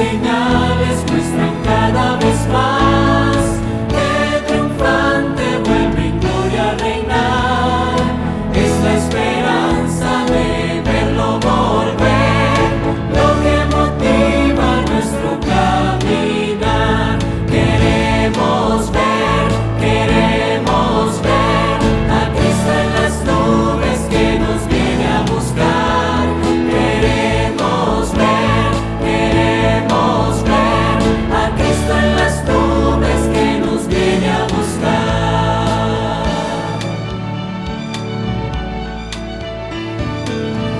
señales muestran cada vez más que triunfante vuelve en gloria a reinar. Es la esperanza de verlo volver, lo que motiva nuestro caminar. Queremos ver a Cristo en las nubes que nos viene a buscar. Queremos ver a Cristo en las nubes que nos viene a buscar.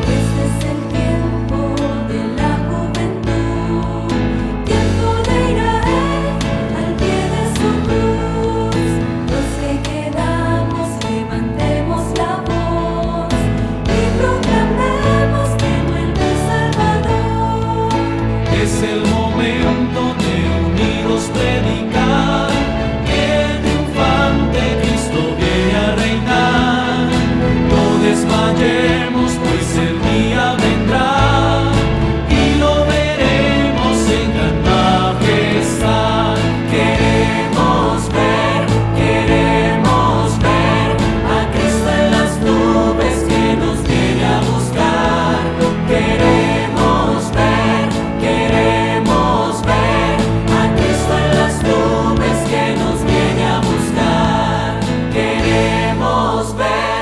Este es el tiempo de la juventud, tiempo de Israel al pie de su cruz. Los que quedamos levantemos la voz y proclamemos que vuelve el Salvador. Es el momento de unidos predicar que triunfante Cristo viene a reinar. No desmayemos, pues el día vendrá y lo veremos en gran majestad. Queremos ver a Cristo en las nubes que nos viene a buscar. Queremos ver a Cristo en las nubes que nos viene a buscar. Queremos ver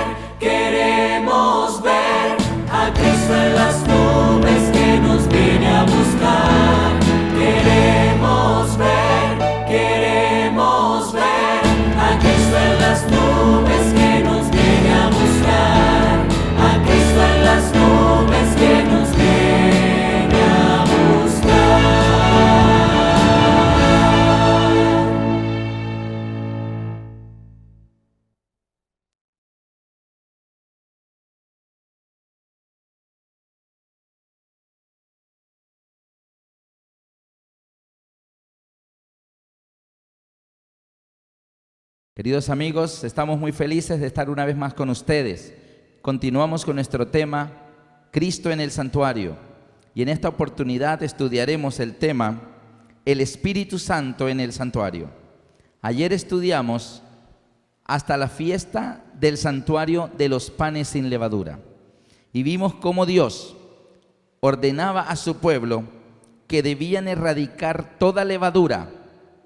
a Cristo en las nubes que nos viene a buscar. Queremos ver a Cristo en las nubes que nos viene a buscar. A Cristo en las nubes que nos viene a buscar. Queridos amigos, estamos muy felices de estar una vez más con ustedes. Continuamos con nuestro tema, Cristo en el Santuario. Y en esta oportunidad estudiaremos el tema, el Espíritu Santo en el Santuario. Ayer estudiamos hasta la fiesta del Santuario de los Panes sin Levadura. Y vimos cómo Dios ordenaba a su pueblo que debían erradicar toda levadura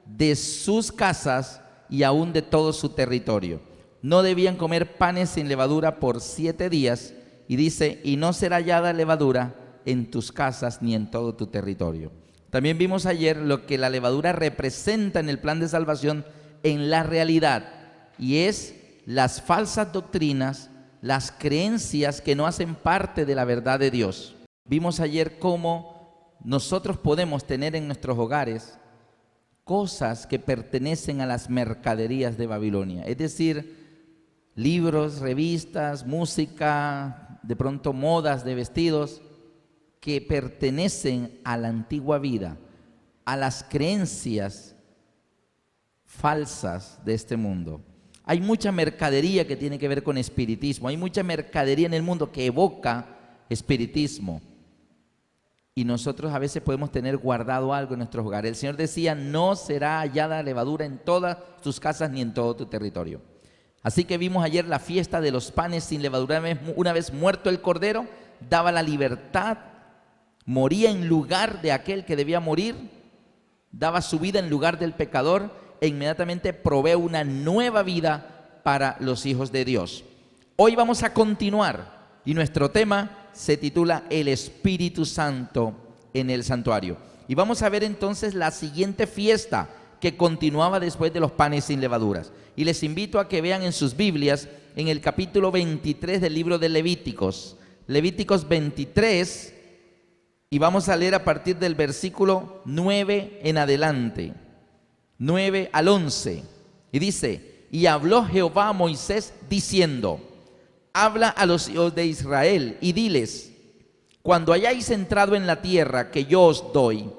de sus casas y aún de todo su territorio. No debían comer panes sin levadura por 7 días, y dice, y no será hallada levadura en tus casas ni en todo tu territorio. También vimos ayer lo que la levadura representa en el plan de salvación en la realidad, y es las falsas doctrinas, las creencias que no hacen parte de la verdad de Dios. Vimos ayer cómo nosotros podemos tener en nuestros hogares cosas que pertenecen a las mercaderías de Babilonia, es decir, libros, revistas, música, de pronto modas de vestidos que pertenecen a la antigua vida, a las creencias falsas de este mundo. Hay mucha mercadería que tiene que ver con espiritismo, hay mucha mercadería en el mundo que evoca espiritismo. Y nosotros a veces podemos tener guardado algo en nuestros hogares. El Señor decía, no será hallada levadura en todas tus casas ni en todo tu territorio. Así que vimos ayer la fiesta de los panes sin levadura. Una vez muerto el cordero, daba la libertad, moría en lugar de aquel que debía morir, daba su vida en lugar del pecador e inmediatamente provee una nueva vida para los hijos de Dios. Hoy vamos a continuar y nuestro tema se titula El Espíritu Santo en el Santuario. Y vamos a ver entonces la siguiente fiesta que continuaba después de los panes sin levaduras. Y les invito a que vean en sus Biblias en el capítulo 23 del libro de Levíticos. Levíticos 23, y vamos a leer a partir del versículo 9 en adelante, 9 al 11. Y dice, y habló Jehová a Moisés diciendo, habla a los hijos de Israel y diles, cuando hayáis entrado en la tierra que yo os doy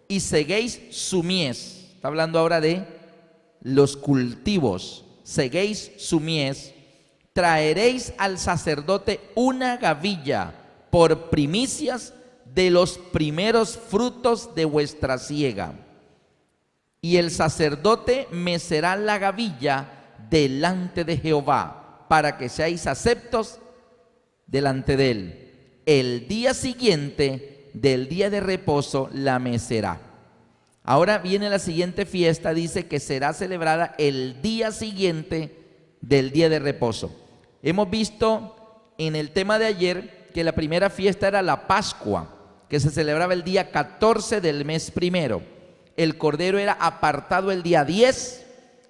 y seguéis su mies, está hablando ahora de los cultivos, seguéis su mies, traeréis al sacerdote una gavilla por primicias de los primeros frutos de vuestra siega. Y el sacerdote mecerá la gavilla delante de Jehová, para que seáis aceptos delante de él. El día siguiente del día de reposo la mecerá. Ahora viene la siguiente fiesta, dice que será celebrada el día siguiente del día de reposo. Hemos visto en el tema de ayer que la primera fiesta era la Pascua, que se celebraba el día 14 del mes primero. El cordero era apartado el día 10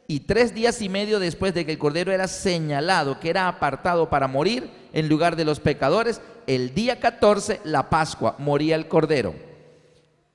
y 3 días y medio después de que el cordero era señalado, que era apartado para morir en lugar de los pecadores, el día 14, la Pascua, moría el cordero.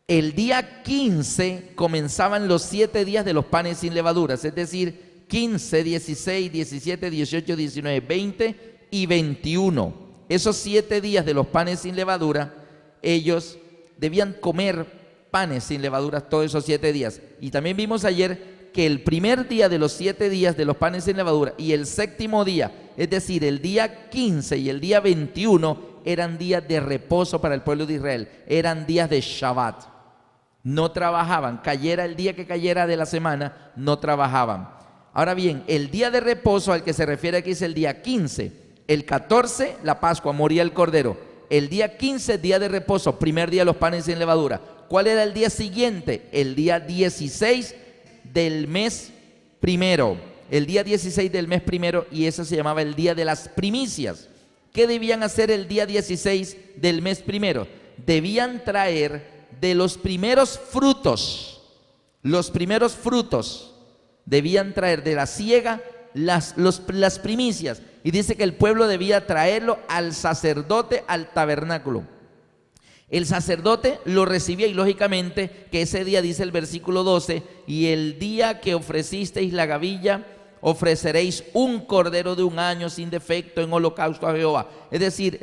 El día 15 comenzaban los 7 días de los panes sin levaduras, es decir, 15, 16, 17, 18, 19, 20 y 21. Esos 7 días de los panes sin levadura, ellos debían comer panes sin levaduras todos esos 7 días. Y también vimos ayer que el primer día de los 7 días de los panes sin levadura y el séptimo día, es decir, el día 15 y el día 21, eran días de reposo para el pueblo de Israel, eran días de Shabbat. No trabajaban, cayera el día que cayera de la semana, no trabajaban. Ahora bien, el día de reposo al que se refiere aquí es el día 15. El 14, la Pascua, moría el cordero. El día 15, día de reposo, primer día de los panes sin levadura. ¿Cuál era el día siguiente? El día 16 del mes primero. El día 16 del mes primero, y eso se llamaba el día de las primicias. ¿Qué debían hacer el día 16 del mes primero? Debían traer de los primeros frutos, debían traer de la siega las primicias. Y dice que el pueblo debía traerlo al sacerdote al tabernáculo. El sacerdote lo recibía y lógicamente que ese día, dice el versículo 12, y el día que ofrecisteis la gavilla, ofreceréis un cordero de 1 año sin defecto en holocausto a Jehová. Es decir,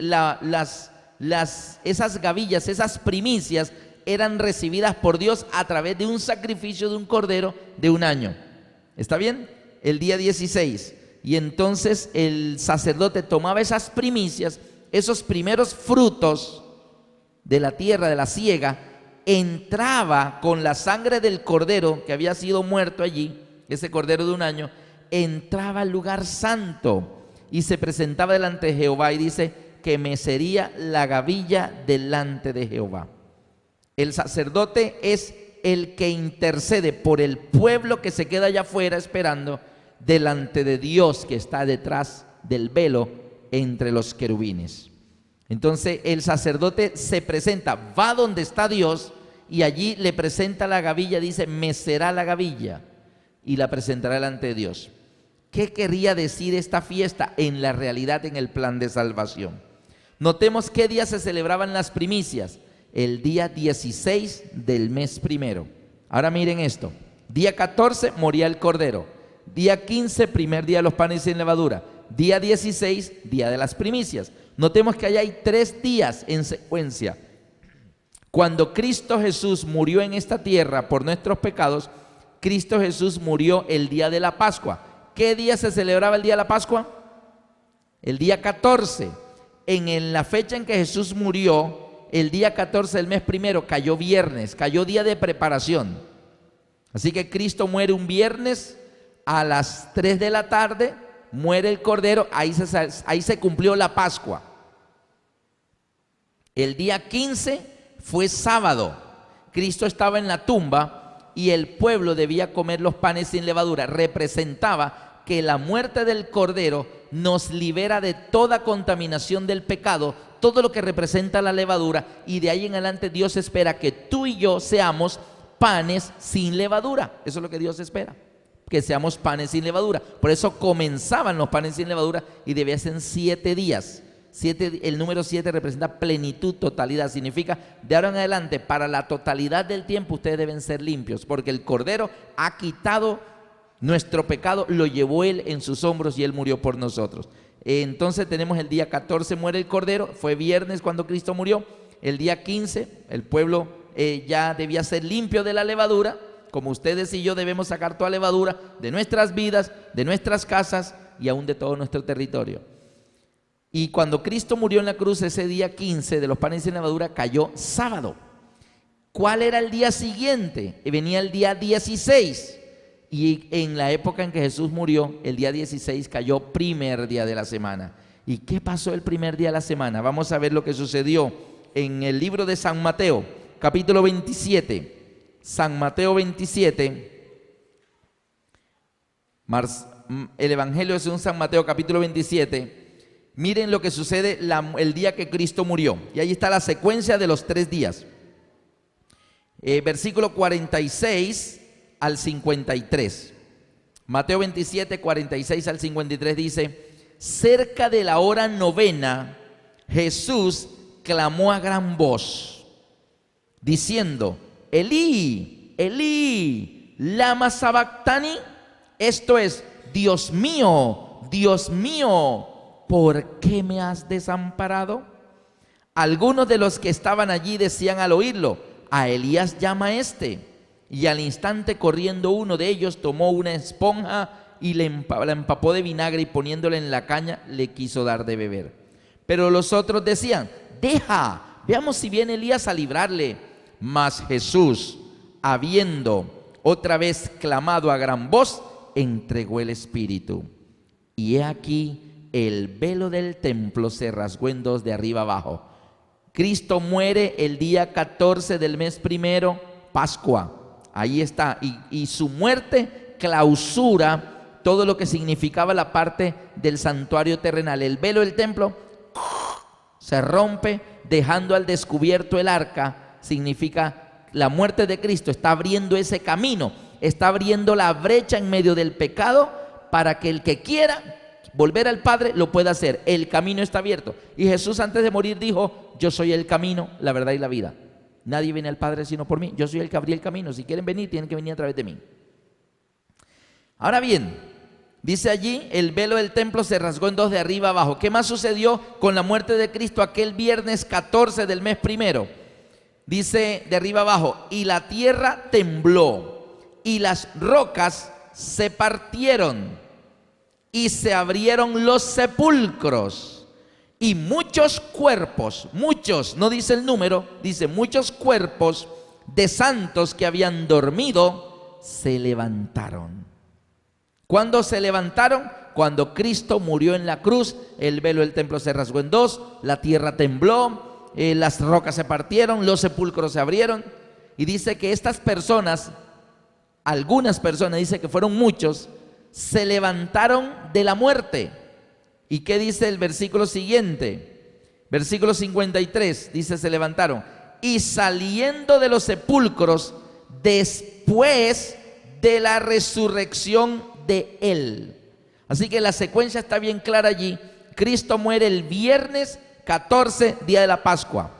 esas gavillas, esas primicias eran recibidas por Dios a través de un sacrificio de un cordero de 1 año. ¿Está bien? El día 16. Y entonces el sacerdote tomaba esas primicias, esos primeros frutos de la tierra, de la siega, entraba con la sangre del cordero que había sido muerto allí, ese cordero de 1 año, entraba al lugar santo y se presentaba delante de Jehová, y dice que mecería la gavilla delante de Jehová. El sacerdote es el que intercede por el pueblo que se queda allá afuera esperando delante de Dios que está detrás del velo entre los querubines. Entonces el sacerdote se presenta, va donde está Dios y allí le presenta la gavilla, dice, mecerá la gavilla y la presentará delante de Dios. ¿Qué quería decir esta fiesta en la realidad, en el plan de salvación? Notemos qué día se celebraban las primicias. El día 16 del mes primero. Ahora miren esto. Día 14 moría el cordero. Día 15, primer día de los panes sin levadura. Día 16, día de las primicias. Notemos que allá hay 3 días en secuencia. Cuando Cristo Jesús murió en esta tierra por nuestros pecados, Cristo Jesús murió el día de la Pascua. ¿Qué día se celebraba el día de la Pascua? El día 14. En la fecha en que Jesús murió, el día 14 del mes primero, cayó viernes, cayó día de preparación. Así que Cristo muere un viernes a las 3 de la tarde, muere el cordero, ahí se cumplió la Pascua. El día 15 fue sábado, Cristo estaba en la tumba y el pueblo debía comer los panes sin levadura. Representaba que la muerte del cordero nos libera de toda contaminación del pecado, todo lo que representa la levadura, y de ahí en adelante Dios espera que tú y yo seamos panes sin levadura. Eso es lo que Dios espera, que seamos panes sin levadura. Por eso comenzaban los panes sin levadura y debían ser 7 días. El número 7 representa plenitud, totalidad. Significa, de ahora en adelante, para la totalidad del tiempo ustedes deben ser limpios, porque el Cordero ha quitado nuestro pecado, lo llevó Él en sus hombros y Él murió por nosotros. Entonces tenemos el día 14 muere el Cordero, fue viernes cuando Cristo murió. El día 15 el pueblo ya debía ser limpio de la levadura, como ustedes y yo debemos sacar toda levadura de nuestras vidas, de nuestras casas y aún de todo nuestro territorio. Y cuando Cristo murió en la cruz, ese día 15 de los panes sin levadura cayó sábado. ¿Cuál era el día siguiente? Venía el día 16. Y en la época en que Jesús murió, el día 16 cayó primer día de la semana. ¿Y qué pasó el primer día de la semana? Vamos a ver lo que sucedió en el libro de San Mateo, capítulo 27. San Mateo 27. El Evangelio según San Mateo, capítulo 27. Miren lo que sucede el día que Cristo murió. Y ahí está la secuencia de los 3 días. Versículo 46 al 53. Mateo 27, 46 al 53 dice: cerca de la hora novena, Jesús clamó a gran voz, diciendo: Elí, Elí, lama sabactani. Esto es: Dios mío, ¿por qué me has desamparado? Algunos de los que estaban allí decían al oírlo: a Elías llama este. Y al instante, corriendo uno de ellos, tomó una esponja y la empapó de vinagre, y poniéndola en la caña le quiso dar de beber. Pero los otros decían: deja, veamos si viene Elías a librarle. Mas Jesús, habiendo otra vez clamado a gran voz, entregó el espíritu. Y he aquí, el velo del templo se rasgó en dos de arriba abajo. Cristo muere el día 14 del mes primero, Pascua. Ahí está. Y su muerte clausura todo lo que significaba la parte del santuario terrenal. El velo del templo se rompe, dejando al descubierto el arca. Significa la muerte de Cristo. Está abriendo ese camino, está abriendo la brecha en medio del pecado para que el que quiera volver al Padre lo pueda hacer. El camino está abierto. Y Jesús, antes de morir, dijo: yo soy el camino, la verdad y la vida. Nadie viene al Padre sino por mí. Yo soy el que abrí el camino. Si quieren venir, tienen que venir a través de mí. Ahora bien, dice allí: el velo del templo se rasgó en dos de arriba abajo. ¿Qué más sucedió con la muerte de Cristo aquel viernes 14 del mes primero? Dice de arriba abajo: y la tierra tembló, y las rocas se partieron, y se abrieron los sepulcros. Y muchos cuerpos, muchos, no dice el número, dice muchos cuerpos de santos que habían dormido, se levantaron. ¿Cuándo se levantaron? Cuando Cristo murió en la cruz. El velo del templo se rasgó en dos, la tierra tembló, las rocas se partieron, los sepulcros se abrieron. Y dice que estas personas, algunas personas, dice que fueron muchos, se levantaron de la muerte. ¿Y qué dice el versículo siguiente? Versículo 53, dice: se levantaron. Y saliendo de los sepulcros después de la resurrección de él. Así que la secuencia está bien clara allí. Cristo muere el viernes 14, día de la Pascua.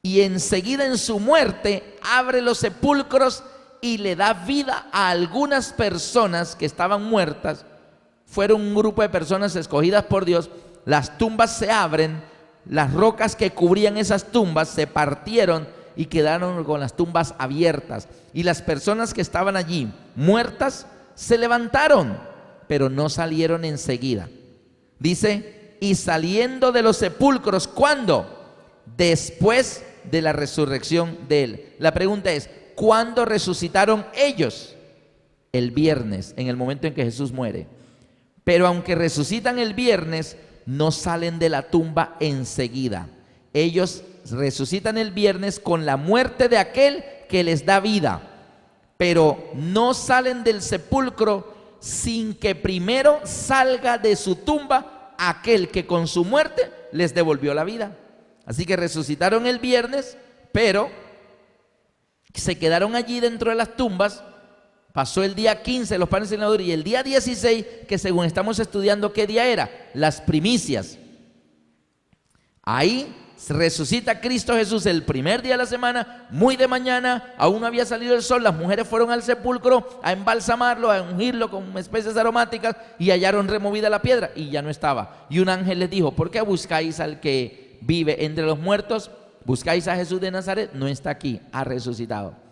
Y enseguida en su muerte abre los sepulcros y le da vida a algunas personas que estaban muertas. Fueron un grupo de personas escogidas por Dios. Las tumbas se abren, las rocas que cubrían esas tumbas se partieron y quedaron con las tumbas abiertas. Y las personas que estaban allí muertas se levantaron, pero no salieron enseguida. Dice: y saliendo de los sepulcros, ¿cuándo? Después de la resurrección de él. La pregunta es: ¿cuándo resucitaron ellos? El viernes, en el momento en que Jesús muere. Pero aunque resucitan el viernes, no salen de la tumba enseguida. Ellos resucitan el viernes con la muerte de aquel que les da vida, pero no salen del sepulcro sin que primero salga de su tumba aquel que con su muerte les devolvió la vida. Así que resucitaron el viernes, pero se quedaron allí dentro de las tumbas. Pasó el día 15, los panes sin levadura, y el día 16, que según estamos estudiando, ¿qué día era? Las primicias. Ahí resucita Cristo Jesús el primer día de la semana, muy de mañana, aún no había salido el sol. Las mujeres fueron al sepulcro a embalsamarlo, a ungirlo con especies aromáticas, y hallaron removida la piedra y ya no estaba. Y un ángel les dijo: ¿por qué buscáis al que vive entre los muertos? ¿Buscáis a Jesús de Nazaret? No está aquí, ha resucitado.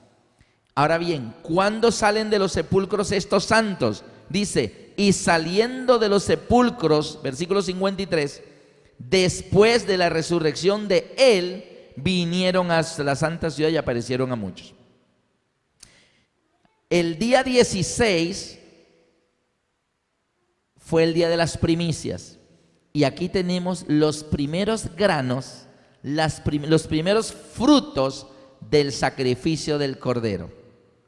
Ahora bien, ¿cuándo salen de los sepulcros estos santos? Dice: y saliendo de los sepulcros, versículo 53, Después de la resurrección de Él, vinieron a la santa ciudad y aparecieron a muchos. El día 16 fue el día de las primicias. Y aquí tenemos los primeros granos, los primeros frutos del sacrificio del Cordero.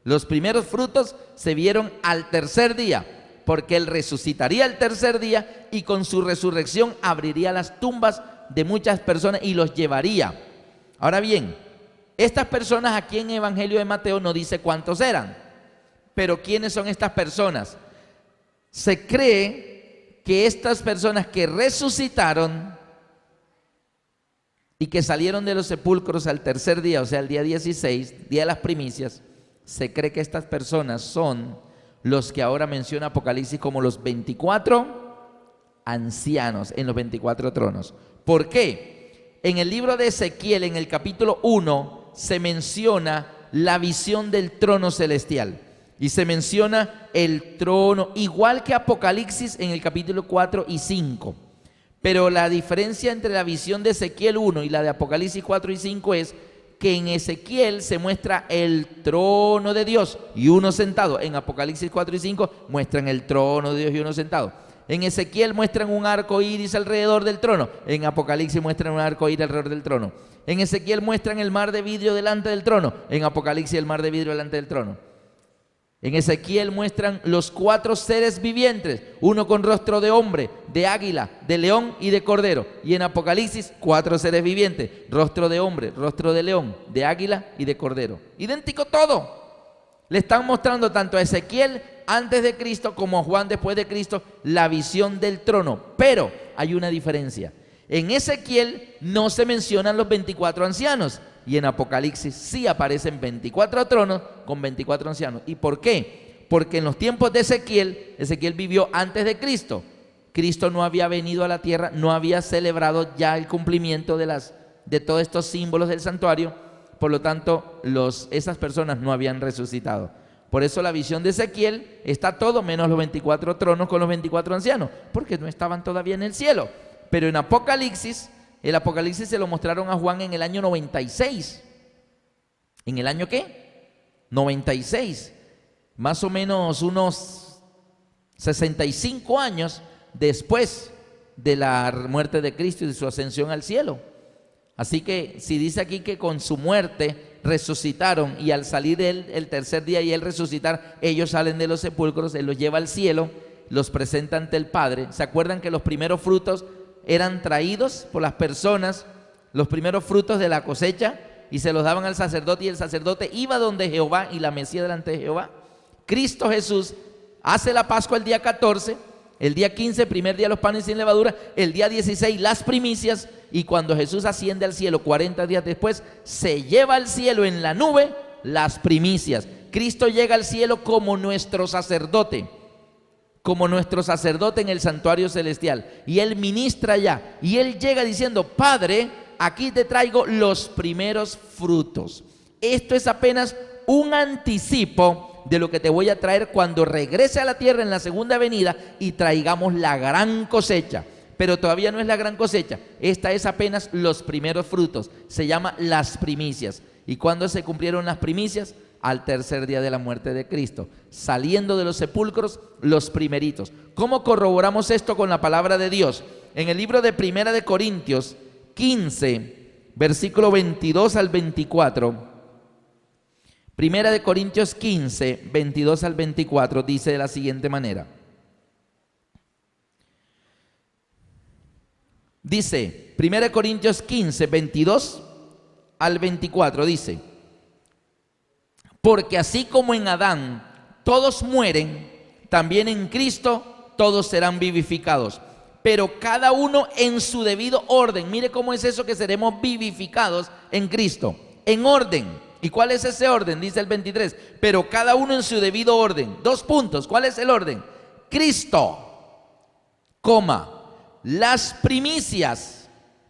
Los primeros frutos se vieron al tercer día, porque Él resucitaría el tercer día y con su resurrección abriría las tumbas de muchas personas y los llevaría. Ahora bien, estas personas aquí en el Evangelio de Mateo no dice cuántos eran, pero ¿quiénes son estas personas? Se cree que estas personas que resucitaron y que salieron de los sepulcros al tercer día, o sea, el día 16, día de las primicias, se cree que estas personas son los que ahora menciona Apocalipsis como los 24 ancianos en los 24 tronos. ¿Por qué? En el libro de Ezequiel, en el capítulo 1, se menciona la visión del trono celestial. Y se menciona el trono, igual que Apocalipsis en el capítulo 4 y 5. Pero la diferencia entre la visión de Ezequiel 1 y la de Apocalipsis 4 y 5 es que en Ezequiel se muestra el trono de Dios y uno sentado. En Apocalipsis 4 y 5 muestran el trono de Dios y uno sentado. En Ezequiel muestran un arco iris alrededor del trono. En Apocalipsis muestran un arco iris alrededor del trono. En Ezequiel muestran el mar de vidrio delante del trono. En Apocalipsis el mar de vidrio delante del trono. En Ezequiel muestran los 4 seres vivientes, uno con rostro de hombre, de águila, de león y de cordero. Y en Apocalipsis 4 seres vivientes, rostro de hombre, rostro de león, de águila y de cordero. Idéntico todo. Le están mostrando tanto a Ezequiel antes de Cristo como a Juan después de Cristo la visión del trono. Pero hay una diferencia. En Ezequiel no se mencionan los 24 ancianos. Y en Apocalipsis sí aparecen 24 tronos con 24 ancianos. ¿Y por qué? Porque en los tiempos de Ezequiel, Ezequiel vivió antes de Cristo. Cristo no había venido a la tierra, no había celebrado ya el cumplimiento de todos estos símbolos del santuario. Por lo tanto, esas personas no habían resucitado. Por eso la visión de Ezequiel está todo menos los 24 tronos con los 24 ancianos, porque no estaban todavía en el cielo. Pero en Apocalipsis, el Apocalipsis se lo mostraron a Juan en el año 96. ¿En el año qué? 96. Más o menos unos 65 años después de la muerte de Cristo y de su ascensión al cielo. Así que si dice aquí que con su muerte resucitaron y al salir Él el tercer día y Él resucitar, ellos salen de los sepulcros, Él los lleva al cielo, los presenta ante el Padre. ¿Se acuerdan que los primeros frutos eran traídos por las personas, los primeros frutos de la cosecha, y se los daban al sacerdote, y el sacerdote iba donde Jehová y la mecía delante de Jehová? Cristo Jesús hace la Pascua el día 14, el día 15, primer día los panes sin levadura, el día 16 las primicias, y cuando Jesús asciende al cielo 40 días después, se lleva al cielo en la nube las primicias. Cristo llega al cielo como nuestro sacerdote en el santuario celestial, y Él ministra allá, y Él llega diciendo: Padre, aquí te traigo los primeros frutos. Esto es apenas un anticipo de lo que te voy a traer cuando regrese a la tierra en la segunda venida y traigamos la gran cosecha. Pero todavía no es la gran cosecha, esta es apenas los primeros frutos, se llama las primicias. ¿Y cuándo se cumplieron las primicias? Al tercer día de la muerte de Cristo, saliendo de los sepulcros los primeritos. ¿Cómo corroboramos esto con la palabra de Dios? En el libro de Primera de Corintios 15, versículo 22 al 24. Primera de Corintios 15, 22 al 24, dice de la siguiente manera. Dice, Primera de Corintios 15, 22 al 24, dice: porque así como en Adán todos mueren, también en Cristo todos serán vivificados, pero cada uno en su debido orden. Mire cómo es eso que seremos vivificados en Cristo, en orden. ¿Y cuál es ese orden? Dice el 23, pero cada uno en su debido orden. 2 puntos, ¿cuál es el orden? Cristo, las primicias,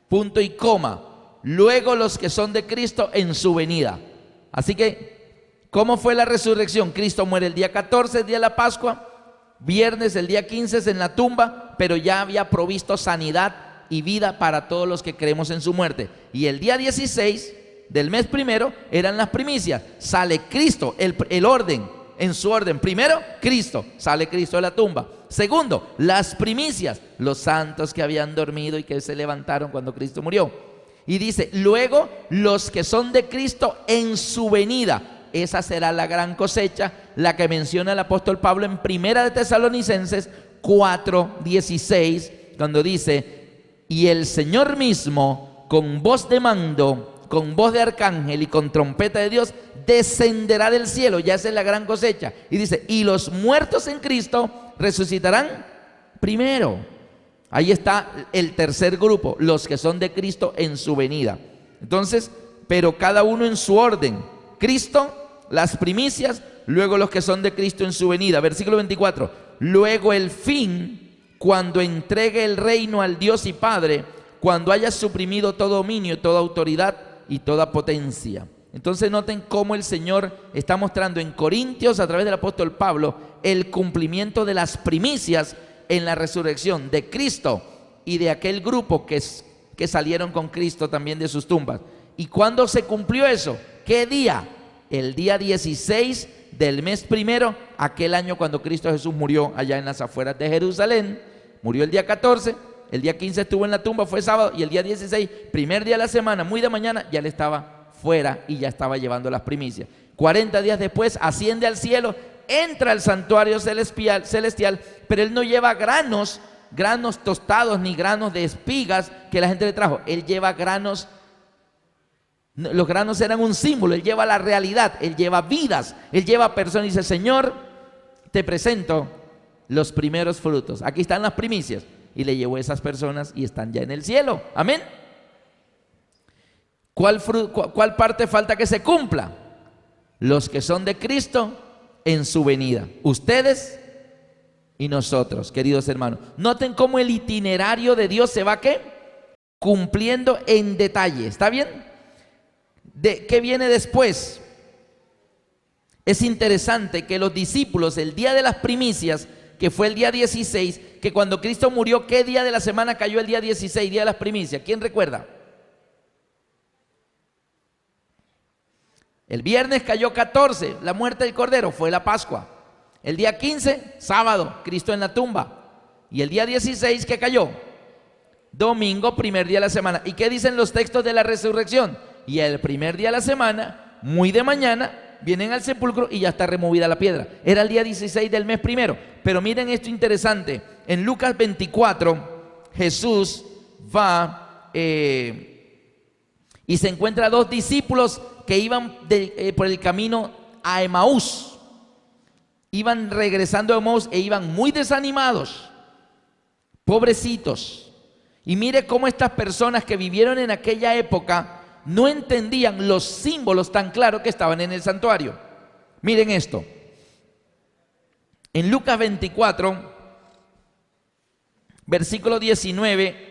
punto y coma, luego los que son de Cristo en su venida. Así que, ¿cómo fue la resurrección? Cristo muere el día 14, el día de la Pascua. Viernes, el día 15 es en la tumba, pero ya había provisto sanidad y vida para todos los que creemos en su muerte. Y el día 16 del mes primero eran las primicias. Sale Cristo, el orden, en su orden. Primero, Cristo, sale Cristo de la tumba. Segundo, las primicias, los santos que habían dormido y que se levantaron cuando Cristo murió. Y dice, luego los que son de Cristo en su venida. Esa será la gran cosecha, la que menciona el apóstol Pablo en Primera de Tesalonicenses 4:16, cuando dice, y el Señor mismo, con voz de mando, con voz de arcángel y con trompeta de Dios, descenderá del cielo. Ya esa es la gran cosecha. Y dice, y los muertos en Cristo resucitarán primero. Ahí está el tercer grupo, los que son de Cristo en su venida. Entonces, pero cada uno en su orden. Cristo, las primicias, luego los que son de Cristo en su venida. Versículo 24. Luego el fin, cuando entregue el reino al Dios y Padre, cuando haya suprimido todo dominio, toda autoridad y toda potencia. Entonces noten cómo el Señor está mostrando en Corintios, a través del apóstol Pablo, el cumplimiento de las primicias en la resurrección de Cristo y de aquel grupo que salieron con Cristo también de sus tumbas. ¿Y cuándo se cumplió eso? ¿Qué día? El día 16 del mes primero, aquel año cuando Cristo Jesús murió allá en las afueras de Jerusalén. Murió el día 14, el día 15 estuvo en la tumba, fue sábado, y el día 16, primer día de la semana, muy de mañana, ya le estaba fuera y ya estaba llevando las primicias. 40 días después asciende al cielo, entra al santuario celestial, pero él no lleva granos tostados ni granos de espigas que la gente le trajo. Él lleva granos. Los granos eran un símbolo. Él lleva la realidad, él lleva vidas, él lleva personas. Y dice, Señor, te presento los primeros frutos. Aquí están las primicias. Y le llevó a esas personas y están ya en el cielo. Amén. ¿Cuál parte falta que se cumpla? Los que son de Cristo en su venida. Ustedes y nosotros, queridos hermanos. Noten cómo el itinerario de Dios se va, ¿qué? Cumpliendo en detalle. ¿Está bien? ¿Qué viene después? Es interesante que los discípulos, el día de las primicias, que fue el día 16, que cuando Cristo murió, ¿qué día de la semana cayó el día 16, día de las primicias? ¿Quién recuerda? El viernes cayó 14, la muerte del Cordero, fue la Pascua. El día 15, sábado, Cristo en la tumba. Y el día 16, ¿qué cayó? Domingo, primer día de la semana. ¿Y qué dicen los textos de la resurrección? Y el primer día de la semana, muy de mañana, vienen al sepulcro y ya está removida la piedra. Era el día 16 del mes primero. Pero miren esto interesante. En Lucas 24, Jesús va y se encuentra a dos discípulos que iban por el camino a Emaús. Iban regresando a Emaús e iban muy desanimados, pobrecitos. Y mire cómo estas personas que vivieron en aquella época no entendían los símbolos tan claros que estaban en el santuario. Miren esto. En Lucas 24, versículo 19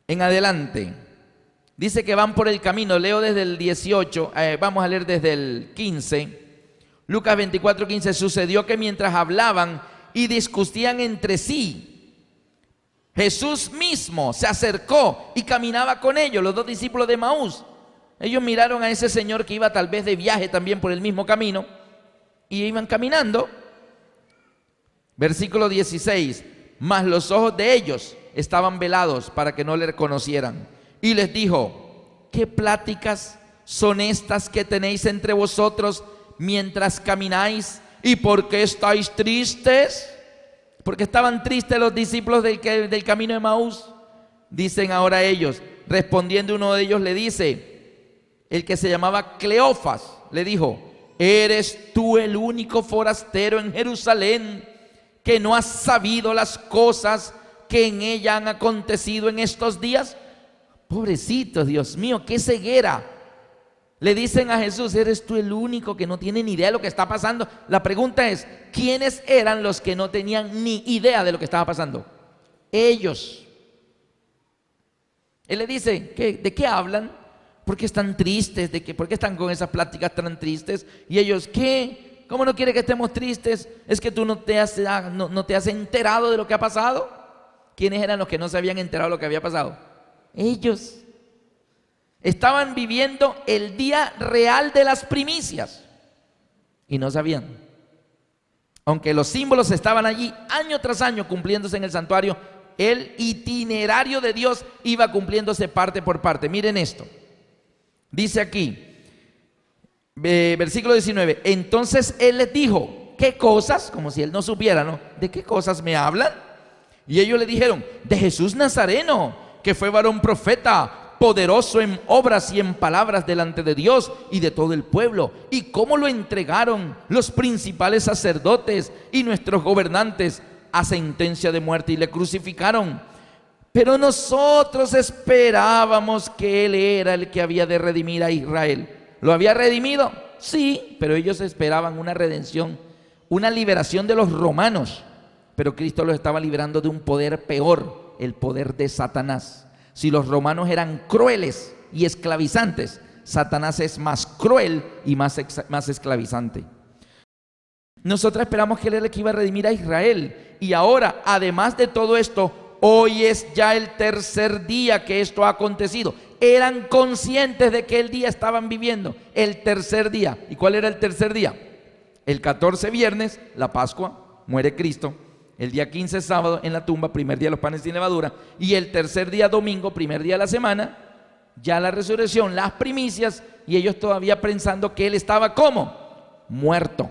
en adelante, dice que van por el camino. Leo desde el 18, vamos a leer desde el 15. Lucas 24, 15. Sucedió que mientras hablaban y discutían entre sí, Jesús mismo se acercó y caminaba con ellos, los dos discípulos de Emaús. Ellos miraron a ese señor que iba tal vez de viaje también por el mismo camino y iban caminando. Versículo 16. Mas los ojos de ellos estaban velados para que no le reconocieran. Y les dijo: ¿qué pláticas son estas que tenéis entre vosotros mientras camináis? ¿Y por qué estáis tristes? Porque estaban tristes los discípulos del camino de Emaús. Dicen ahora ellos. Respondiendo uno de ellos le dice, el que se llamaba Cleofas, le dijo: ¿eres tú el único forastero en Jerusalén que no has sabido las cosas que en ella han acontecido en estos días? Pobrecitos, Dios mío, qué ceguera. Le dicen a Jesús: ¿eres tú el único que no tiene ni idea de lo que está pasando? La pregunta es, ¿quiénes eran los que no tenían ni idea de lo que estaba pasando? Ellos. Él le dice: ¿de qué hablan? ¿Por qué están tristes? ¿Por qué están con esas pláticas tan tristes? Y ellos: ¿qué? ¿Cómo no quiere que estemos tristes? ¿Es que tú no te has enterado de lo que ha pasado? ¿Quiénes eran los que no se habían enterado de lo que había pasado? Ellos. Estaban viviendo el día real de las primicias y no sabían. Aunque los símbolos estaban allí año tras año cumpliéndose en el santuario, el itinerario de Dios iba cumpliéndose parte por parte. Miren esto. Dice aquí, versículo 19. Entonces él les dijo, ¿qué cosas? Como si él no supiera, ¿no? ¿De qué cosas me hablan? Y ellos le dijeron, de Jesús Nazareno, que fue varón profeta, poderoso en obras y en palabras delante de Dios y de todo el pueblo, y cómo lo entregaron los principales sacerdotes y nuestros gobernantes a sentencia de muerte y le crucificaron. Pero nosotros esperábamos que Él era el que había de redimir a Israel. ¿Lo había redimido? Sí, pero ellos esperaban una redención, una liberación de los romanos. Pero Cristo los estaba librando de un poder peor, el poder de Satanás. Si los romanos eran crueles y esclavizantes, Satanás es más cruel y más esclavizante. Nosotros esperamos que Él era el que iba a redimir a Israel. Y ahora, además de todo esto, hoy es ya el tercer día que esto ha acontecido. Eran conscientes de que el día estaban viviendo, el tercer día. ¿Y cuál era el tercer día? El 14 viernes, la Pascua, muere Cristo. El día 15 sábado en la tumba, primer día de los panes sin levadura. Y el tercer día domingo, primer día de la semana, ya la resurrección, las primicias. Y ellos todavía pensando que Él estaba ¿cómo? Muerto.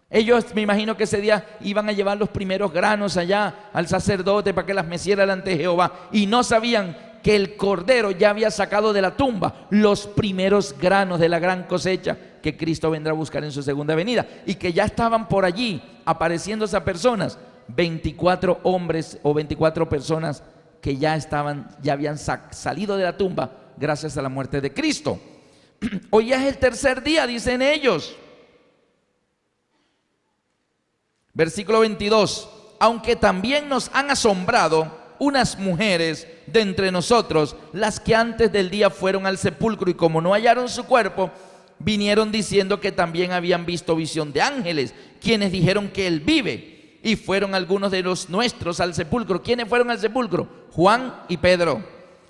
Ellos me imagino que ese día iban a llevar los primeros granos allá al sacerdote para que las meciera delante de Jehová. Y no sabían que el Cordero ya había sacado de la tumba los primeros granos de la gran cosecha que Cristo vendrá a buscar en su segunda venida. Y que ya estaban por allí apareciendo esas personas, 24 hombres o 24 personas que ya habían salido de la tumba gracias a la muerte de Cristo. Hoy ya es el tercer día, dicen ellos. Versículo 22. Aunque también nos han asombrado unas mujeres de entre nosotros, las que antes del día fueron al sepulcro y como no hallaron su cuerpo, vinieron diciendo que también habían visto visión de ángeles, quienes dijeron que Él vive. Y fueron algunos de los nuestros al sepulcro. ¿Quiénes fueron al sepulcro? Juan y Pedro.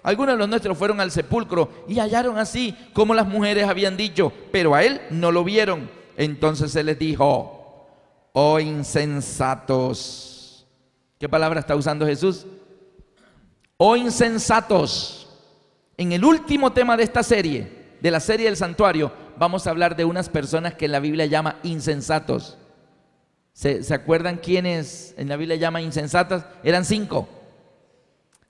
Algunos de los nuestros fueron al sepulcro y hallaron así como las mujeres habían dicho, pero a Él no lo vieron. Entonces se les dijo, oh insensatos. ¿Qué palabra está usando Jesús? Oh insensatos. En el último tema de esta serie, de la serie del santuario, vamos a hablar de unas personas que en la Biblia llama insensatos. ¿Se acuerdan quiénes en la Biblia llama insensatas? Eran 5.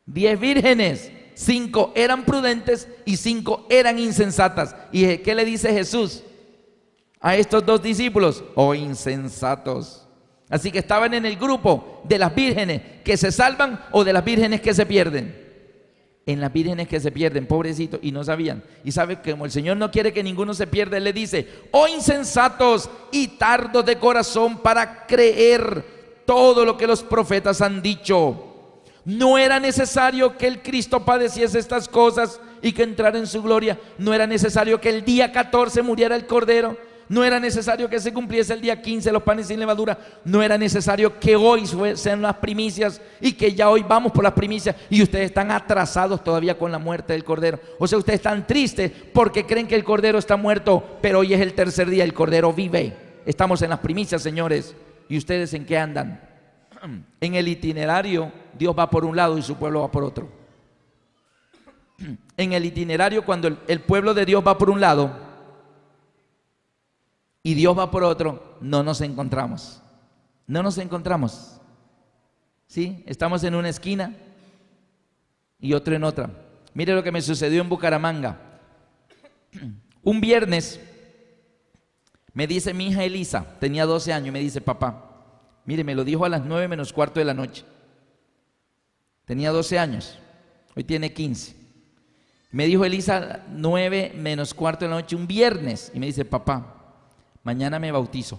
10 vírgenes, 5 eran prudentes y 5 eran insensatas. ¿Y qué le dice Jesús a estos 2 discípulos? Oh insensatos. Así que estaban en el grupo de las vírgenes que se salvan o de las vírgenes que se pierden. En las vírgenes que se pierden, pobrecitos, y no sabían. Y sabe que como el Señor no quiere que ninguno se pierda, Él le dice, oh insensatos y tardos de corazón para creer todo lo que los profetas han dicho. No era necesario que el Cristo padeciese estas cosas y que entrara en su gloria. No era necesario que el día 14 muriera el Cordero. No era necesario que se cumpliese el día 15 los panes sin levadura. No era necesario que hoy sean las primicias y que ya hoy vamos por las primicias y ustedes están atrasados todavía con la muerte del Cordero. O sea, ustedes están tristes porque creen que el Cordero está muerto, pero hoy es el tercer día, el Cordero vive. Estamos en las primicias, señores. ¿Y ustedes en qué andan? En el itinerario, Dios va por un lado y su pueblo va por otro. En el itinerario, cuando el pueblo de Dios va por un lado y Dios va por otro, no nos encontramos. No nos encontramos. ¿Sí? Estamos en una esquina y otro en otra. Mire lo que me sucedió en Bucaramanga. Un viernes me dice mi hija Elisa, tenía 12 años, y me dice, papá, mire, me lo dijo a las 9 menos cuarto de la noche. Tenía 12 años, hoy tiene 15. Me dijo Elisa, 9 menos cuarto de la noche, un viernes, y me dice, papá, mañana me bautizo.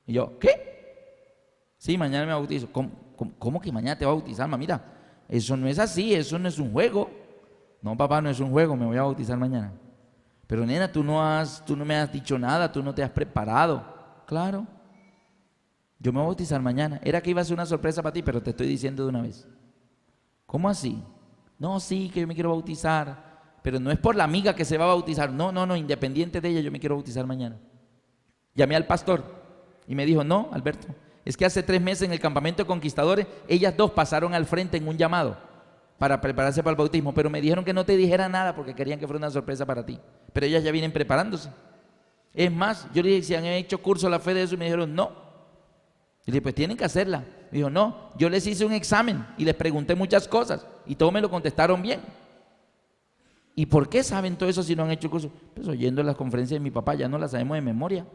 Y yo, ¿qué? Sí, mañana me bautizo. ¿Cómo que mañana te va a bautizar, mamá? Mira, eso no es así, eso no es un juego. No, papá, no es un juego, me voy a bautizar mañana. Pero nena, tú no me has dicho nada, tú no te has preparado. Claro, yo me voy a bautizar mañana. Era que iba a ser una sorpresa para ti, pero te estoy diciendo de una vez. ¿Cómo así? No, sí, que yo me quiero bautizar, pero no es por la amiga que se va a bautizar. No, independiente de ella, yo me quiero bautizar mañana. Llamé al pastor y me dijo, no, Alberto, es que hace 3 meses en el campamento de conquistadores, ellas 2 pasaron al frente en un llamado para prepararse para el bautismo, pero me dijeron que no te dijera nada porque querían que fuera una sorpresa para ti. Pero ellas ya vienen preparándose. Es más, yo le dije si han hecho curso a la fe de eso y me dijeron no. Y le dije, pues tienen que hacerla. Me dijo, no, yo les hice un examen y les pregunté muchas cosas y todos me lo contestaron bien. ¿Y por qué saben todo eso si no han hecho curso? Pues oyendo las conferencias de mi papá, ya no las sabemos de memoria.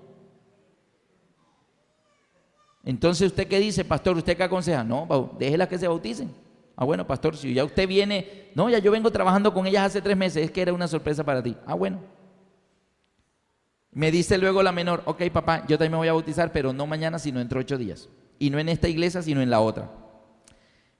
Entonces, ¿usted qué dice, pastor? ¿Usted qué aconseja? No, déjelas que se bauticen. Ah, bueno, pastor, si ya usted viene, no, ya yo vengo trabajando con ellas hace 3 meses, es que era una sorpresa para ti. Ah, bueno. Me dice luego la menor, ok, papá, yo también me voy a bautizar, pero no mañana, sino dentro de 8 días. Y no en esta iglesia, sino en la otra.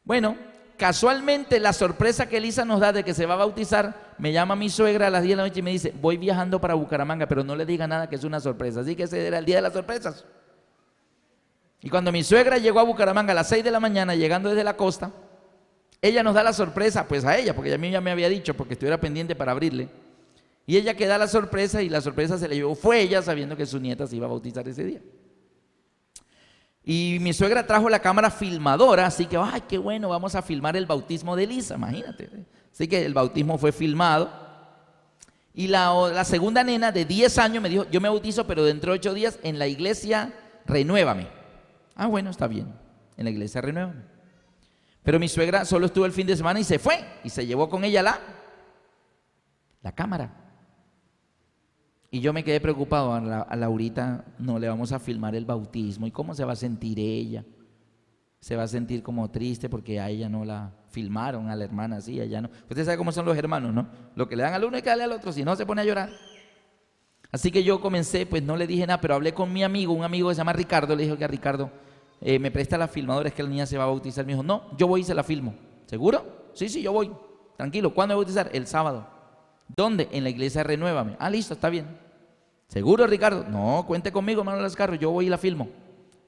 Bueno, casualmente la sorpresa que Elisa nos da de que se va a bautizar, me llama mi suegra a las 10 de la noche y me dice, voy viajando para Bucaramanga, pero no le diga nada que es una sorpresa. Así que ese era el día de las sorpresas. Y cuando mi suegra llegó a Bucaramanga a las 6 de la mañana, llegando desde la costa, ella nos da la sorpresa, pues a ella, porque a mí ya me había dicho, porque estuviera pendiente para abrirle. Y ella que da la sorpresa, y la sorpresa se le llevó, fue ella sabiendo que su nieta se iba a bautizar ese día. Y mi suegra trajo la cámara filmadora, así que, ay, qué bueno, vamos a filmar el bautismo de Elisa, imagínate. Así que el bautismo fue filmado. Y la segunda nena de 10 años me dijo, yo me bautizo, pero dentro de 8 días en la iglesia Renuévame. Ah, bueno, está bien, en la iglesia Renuévame. Pero mi suegra solo estuvo el fin de semana y se fue, y se llevó con ella la cámara. Y yo me quedé preocupado, a Laurita no le vamos a filmar el bautismo, ¿y cómo se va a sentir ella? Se va a sentir como triste porque a ella no la filmaron, a la hermana sí, a ella no. Usted sabe cómo son los hermanos, ¿no? Lo que le dan al uno hay que darle al otro, si no se pone a llorar. Así que yo comencé, pues no le dije nada, pero hablé con mi amigo, un amigo que se llama Ricardo, le dije que a Ricardo, me presta la filmadora, es que la niña se va a bautizar. Me dijo, no, yo voy y se la filmo. ¿Seguro? Sí, yo voy. Tranquilo, ¿cuándo voy a bautizar? El sábado. ¿Dónde? En la iglesia Renuévame. Ah, listo, está bien. ¿Seguro, Ricardo? No, cuente conmigo, Manuel Lascarro, yo voy y la filmo.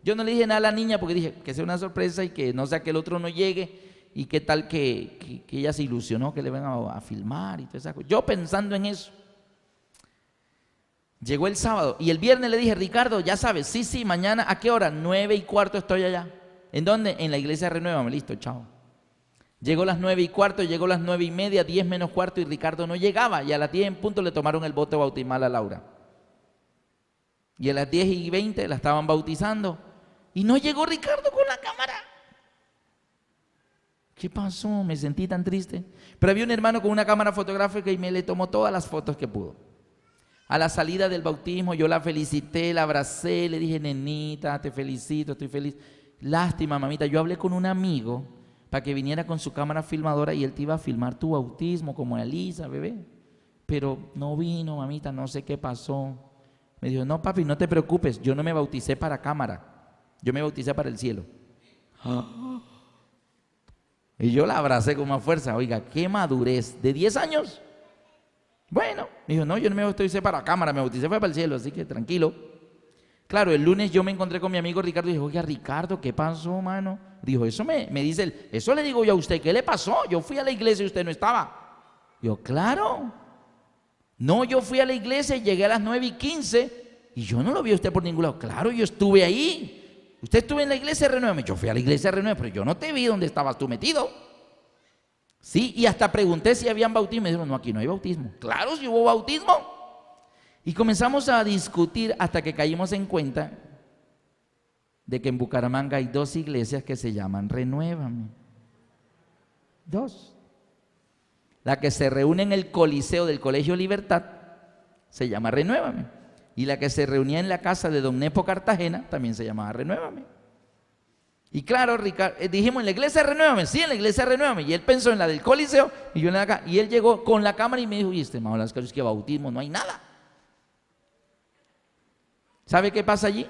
Yo no le dije nada a la niña porque dije que sea una sorpresa y que no sea que el otro no llegue y qué tal que ella se ilusionó que le van a filmar y todo eso. Yo pensando en eso. Llegó el sábado y el viernes le dije, Ricardo, ya sabes, sí, mañana, ¿a qué hora? 9:15 estoy allá. ¿En dónde? En la iglesia Renuévame, listo, chao. Llegó las 9:15, llegó las 9:30, 10 menos cuarto y Ricardo no llegaba. Y a las 10 en punto le tomaron el voto bautismal a Laura. Y a las 10:20 la estaban bautizando. Y no llegó Ricardo con la cámara. ¿Qué pasó? Me sentí tan triste. Pero había un hermano con una cámara fotográfica y me le tomó todas las fotos que pudo. A la salida del bautismo yo la felicité, la abracé, le dije, nenita, te felicito, estoy feliz. Lástima, mamita, yo hablé con un amigo para que viniera con su cámara filmadora y él te iba a filmar tu bautismo como a Elisa, bebé. Pero no vino, mamita, no sé qué pasó. Me dijo, no, papi, no te preocupes, yo no me bauticé para cámara, yo me bauticé para el cielo. Y yo la abracé con más fuerza. Oiga, qué madurez, ¿de 10 años? Bueno, me dijo, no, yo no me bauticé para cámara, me bauticé para el cielo, así que tranquilo. Claro, el lunes yo me encontré con mi amigo Ricardo y dije, oiga, Ricardo, ¿qué pasó, mano? Dijo, eso me dice él, eso le digo yo a usted, ¿qué le pasó? Yo fui a la iglesia y usted no estaba. Yo, claro. No, yo fui a la iglesia y llegué a las 9:15 y yo no lo vi a usted por ningún lado. Claro, yo estuve ahí. Usted estuvo en la iglesia de Renuévame. Yo fui a la iglesia de Renuévame, pero yo no te vi donde estabas tú metido. Sí, y hasta pregunté si habían bautismo. Me dijeron, no, aquí no hay bautismo. Claro, si hubo bautismo. Y comenzamos a discutir hasta que caímos en cuenta de que en Bucaramanga hay 2 iglesias que se llaman Renuévame. 2. La que se reúne en el Coliseo del Colegio Libertad se llama Renuévame. Y la que se reunía en la casa de don Nepo Cartagena también se llamaba Renuévame. Y claro, Ricardo, dijimos, ¿en la iglesia Renuévame? Sí, en la iglesia Renuévame. Y él pensó en la del Coliseo y yo en la de acá. Y él llegó con la cámara y me dijo, y este hermano Lascario, es que bautismo no hay nada. ¿Sabe qué pasa allí?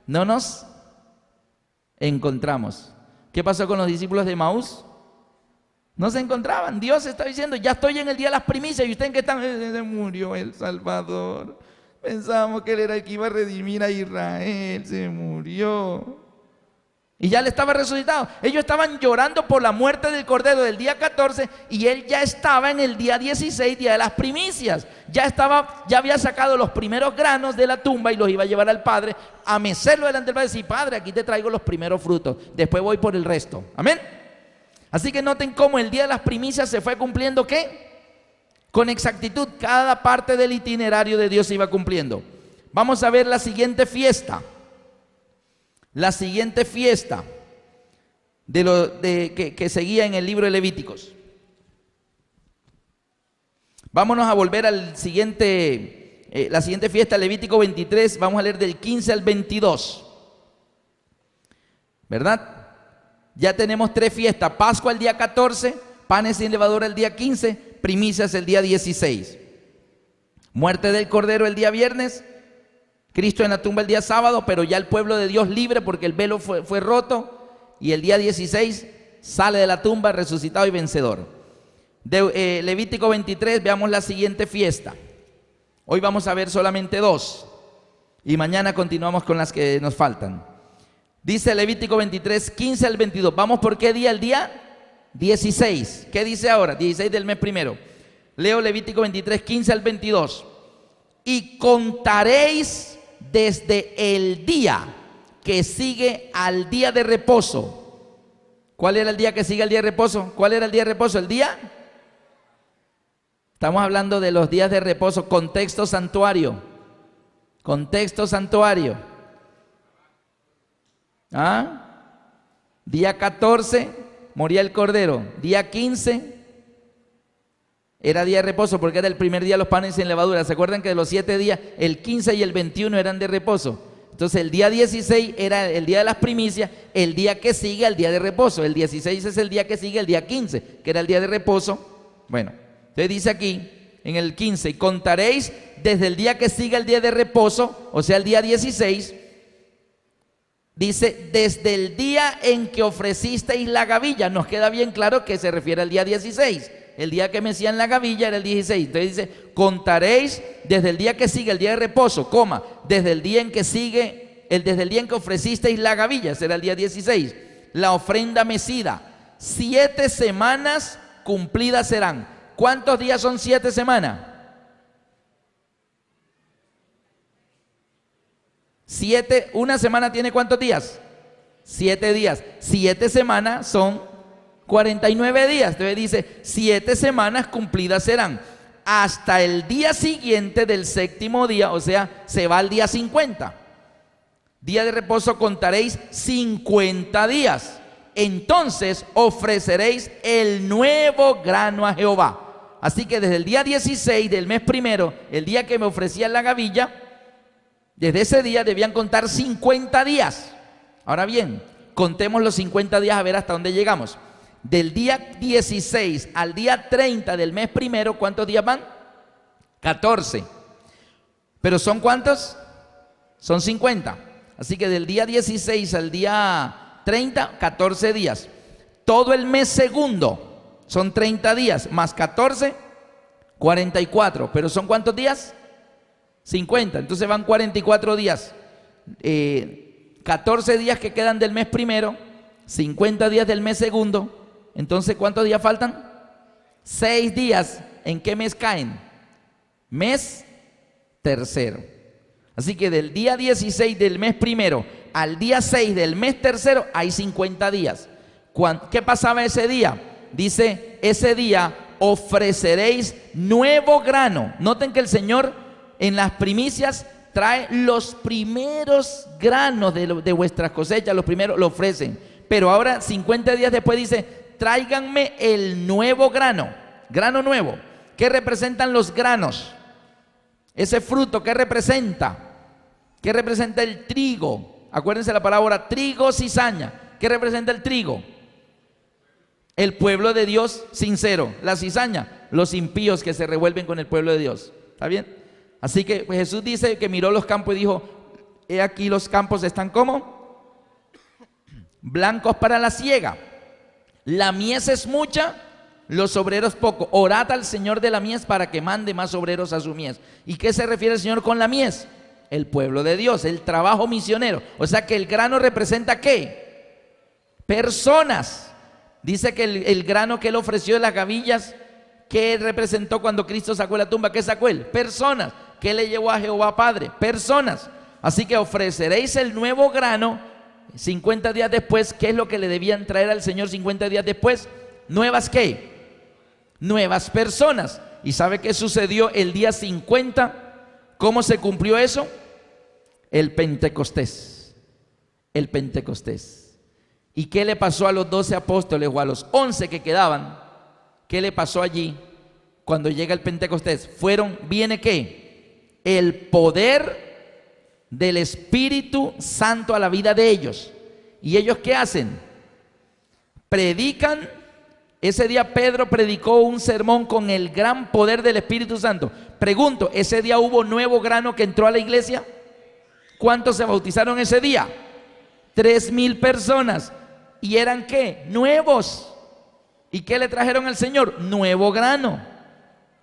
No nos encontramos. ¿Qué pasó con los discípulos de Emaús? No se encontraban. Dios está diciendo, ya estoy en el día de las primicias y ustedes en qué están. Se murió el Salvador. Pensábamos que él era el que iba a redimir a Israel. Se murió. Y ya le estaba resucitado. Ellos estaban llorando por la muerte del Cordero del día 14 y él ya estaba en el día 16, día de las primicias. Ya había sacado los primeros granos de la tumba y los iba a llevar al Padre a mecerlo delante del Padre y decir: Padre, aquí te traigo los primeros frutos, después voy por el resto. Amén. Así que noten cómo el día de las primicias se fue cumpliendo, ¿qué? Con exactitud, cada parte del itinerario de Dios se iba cumpliendo. Vamos a ver la siguiente fiesta. La siguiente fiesta que seguía en el libro de Levíticos. Vámonos a volver al siguiente, la siguiente fiesta, Levítico 23. Vamos a leer del 15 al 22. ¿Verdad? Ya tenemos 3 fiestas: Pascua el día 14, panes sin levadura el día 15, primicias el día 16. Muerte del Cordero el día viernes, Cristo en la tumba el día sábado, pero ya el pueblo de Dios libre porque el velo fue roto, y el día 16 sale de la tumba resucitado y vencedor. Levítico 23, veamos la siguiente fiesta. Hoy vamos a ver solamente 2 y mañana continuamos con las que nos faltan. Dice Levítico 23, 15 al 22. ¿Vamos por qué día? El día 16. ¿Qué dice ahora? 16 del mes primero. Leo Levítico 23, 15 al 22. Y contaréis desde el día que sigue al día de reposo. ¿Cuál era el día que sigue al día de reposo? ¿Cuál era el día de reposo? El día. Estamos hablando de los días de reposo. Contexto santuario. Contexto santuario. Día 14 moría el Cordero. Día 15 era día de reposo porque era el primer día de los panes sin levadura. ¿Se acuerdan que de los 7 días, el 15 y el 21 eran de reposo? Entonces el día 16 era el día de las primicias, el día que sigue al día de reposo. El 16 es el día que sigue el día 15, que era el día de reposo. Bueno, entonces dice aquí en el 15: y contaréis desde el día que sigue el día de reposo, o sea el día 16. Dice: desde el día en que ofrecisteis la gavilla. Nos queda bien claro que se refiere al día 16. El día que mecían la gavilla era el 16. Entonces dice: contaréis desde el día que sigue el día de reposo, desde el día en que sigue, desde el día en que ofrecisteis la gavilla, será el día 16. La ofrenda mecida, 7 semanas cumplidas serán. ¿Cuántos días son 7 semanas? 7, una semana tiene ¿cuántos días? 7 días. 7 semanas son 49 días. Entonces dice: 7 semanas cumplidas serán. Hasta el día siguiente del 7º día, o sea, se va al día 50. Día de reposo contaréis 50 días. Entonces ofreceréis el nuevo grano a Jehová. Así que desde el día 16 del mes primero, el día que me ofrecían la gavilla, desde ese día debían contar 50 días. Ahora bien, contemos los 50 días a ver hasta dónde llegamos. Del día 16 al día 30 del mes primero, ¿cuántos días van? 14. ¿Pero son cuántos? Son 50. Así que del día 16 al día 30, 14 días. Todo el mes segundo son 30 días, más 14, 44. ¿Pero son cuántos días? 50, entonces van 44 días, 14 días que quedan del mes primero, 50 días del mes segundo. Entonces, ¿cuántos días faltan? 6 días. ¿En qué mes caen? Mes tercero. Así que del día 16 del mes primero al día 6 del mes tercero hay 50 días. ¿Qué pasaba ese día? Dice: ese día ofreceréis nuevo grano. Noten que el Señor en las primicias trae los primeros granos de vuestras cosechas, los primeros lo ofrecen. Pero ahora 50 días después dice: tráiganme el nuevo grano nuevo. ¿Qué representan los granos? Ese fruto, ¿qué representa? ¿Qué representa el trigo? Acuérdense la palabra trigo, cizaña. ¿Qué representa el trigo? El pueblo de Dios sincero. La cizaña, los impíos que se revuelven con el pueblo de Dios. ¿Está bien? Así que pues Jesús dice que miró los campos y dijo: he aquí los campos están como blancos para la siega. La mies es mucha, los obreros poco. Orad al Señor de la mies para que mande más obreros a su mies. ¿Y qué se refiere el Señor con la mies? El pueblo de Dios, el trabajo misionero. O sea que el grano representa ¿qué? Personas. Dice que el grano que él ofreció de las gavillas, ¿qué representó cuando Cristo sacó de la tumba? ¿Qué sacó él? Personas. ¿Qué le llevó a Jehová Padre? Personas. Así que ofreceréis el nuevo grano 50 días después. ¿Qué es lo que le debían traer al Señor 50 días después? ¿Nuevas qué? Nuevas personas. ¿Y sabe qué sucedió el día 50? ¿Cómo se cumplió eso? El Pentecostés. El Pentecostés. ¿Y qué le pasó a los 12 apóstoles o a los 11 que quedaban? ¿Qué le pasó allí cuando llega el Pentecostés? ¿Viene qué? El poder del Espíritu Santo a la vida de ellos. ¿Y ellos qué hacen? Predican. Ese día Pedro predicó un sermón con el gran poder del Espíritu Santo. Pregunto, ¿ese día hubo nuevo grano que entró a la iglesia? ¿Cuántos se bautizaron ese día? 3,000 personas. ¿Y eran qué? Nuevos. ¿Y qué le trajeron al Señor? Nuevo grano.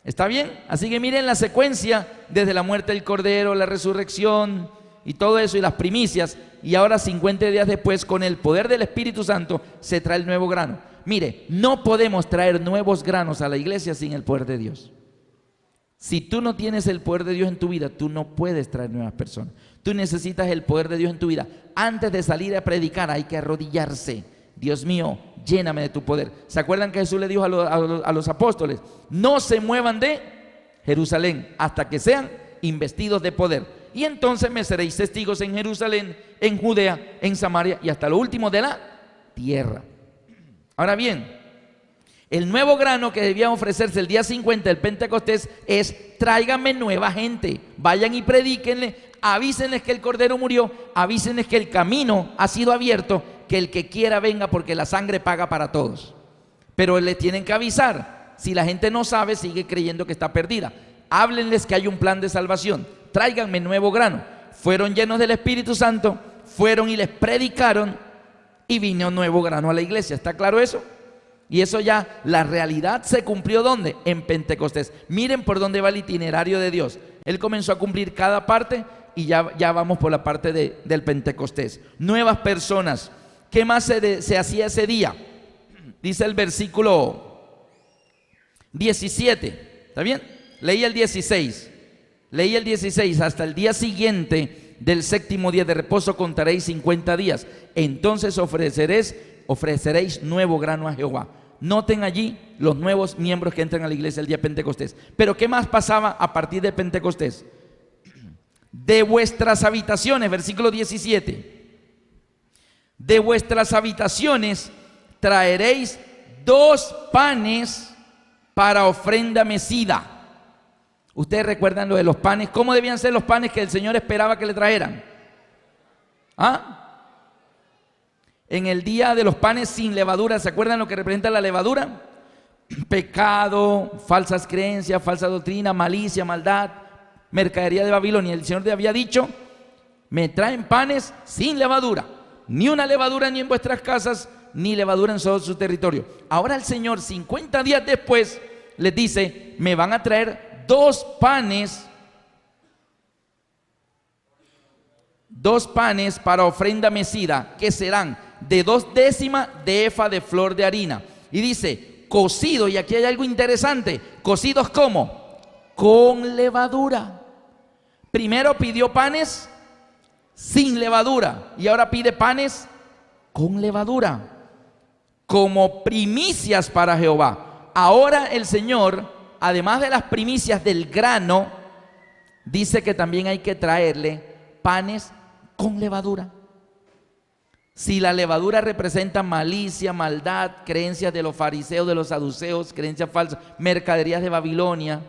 ¿Está bien? Así que miren la secuencia, desde la muerte del Cordero, la resurrección y todo eso y las primicias. Y ahora 50 días después, con el poder del Espíritu Santo, se trae el nuevo grano. Mire, no podemos traer nuevos granos a la iglesia sin el poder de Dios. Si tú no tienes el poder de Dios en tu vida, tú no puedes traer nuevas personas. Tú necesitas el poder de Dios en tu vida. Antes de salir a predicar hay que arrodillarse. Dios mío, lléname de tu poder. ¿Se acuerdan que Jesús le dijo a los apóstoles? No se muevan de Jerusalén hasta que sean investidos de poder. Y entonces me seréis testigos en Jerusalén, en Judea, en Samaria y hasta lo último de la tierra. Ahora bien, el nuevo grano que debía ofrecerse el día 50 del Pentecostés es: tráiganme nueva gente, vayan y predíquenle, avísenles que el Cordero murió, avísenles que el camino ha sido abierto, que el que quiera venga, porque la sangre paga para todos. Pero les tienen que avisar. Si la gente no sabe, sigue creyendo que está perdida. Háblenles que hay un plan de salvación, tráiganme nuevo grano. Fueron llenos del Espíritu Santo, fueron y les predicaron, y vino nuevo grano a la iglesia. ¿Está claro eso? Y eso ya, la realidad se cumplió ¿dónde? En Pentecostés. Miren por dónde va el itinerario de Dios. Él comenzó a cumplir cada parte y ya vamos por la parte del Pentecostés. Nuevas personas. ¿Qué más se hacía ese día? Dice el versículo 17. ¿Está bien? Leí el 16. Leí el 16. Hasta el día siguiente del 7º día de reposo contaréis 50 días. Entonces ofreceréis nuevo grano a Jehová. Noten allí los nuevos miembros que entran a la iglesia el día de Pentecostés. Pero ¿qué más pasaba a partir de Pentecostés? De vuestras habitaciones, versículo 17. De vuestras habitaciones traeréis 2 panes para ofrenda mecida. Ustedes recuerdan lo de los panes. ¿Cómo debían ser los panes que el Señor esperaba que le trajeran? En el día de los panes sin levadura, ¿se acuerdan lo que representa la levadura? Pecado, falsas creencias, falsa doctrina, malicia, maldad, mercadería de Babilonia. El Señor le había dicho: me traen panes sin levadura, ni una levadura ni en vuestras casas, ni levadura en todo su territorio. Ahora el Señor, 50 días después, les dice: me van a traer 2 panes para ofrenda mecida, que serán de 2 décimas de efa de flor de harina. Y dice, cocido, y aquí hay algo interesante, cocidos ¿cómo? Con levadura. Primero pidió panes sin levadura y ahora pide panes con levadura, como primicias para Jehová. Ahora el Señor, además de las primicias del grano, dice que también hay que traerle panes con levadura. Si la levadura representa malicia, maldad, creencias de los fariseos, de los saduceos, creencias falsas, mercaderías de Babilonia,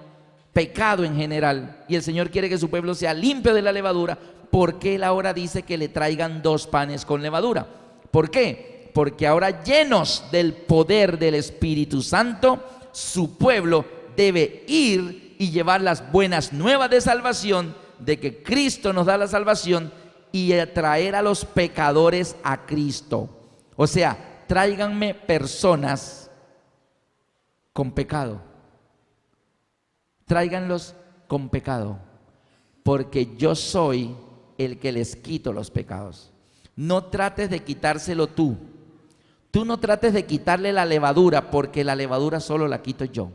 pecado en general, y el Señor quiere que su pueblo sea limpio de la levadura, ¿por qué Él ahora dice que le traigan 2 panes con levadura? ¿Por qué? Porque ahora, llenos del poder del Espíritu Santo, su pueblo debe ir y llevar las buenas nuevas de salvación, de que Cristo nos da la salvación, y traer a los pecadores a Cristo. O sea, tráiganme personas con pecado. Tráiganlos con pecado, porque yo soy el que les quito los pecados. No trates de quitárselo tú. Tú no trates de quitarle la levadura, porque la levadura solo la quito yo.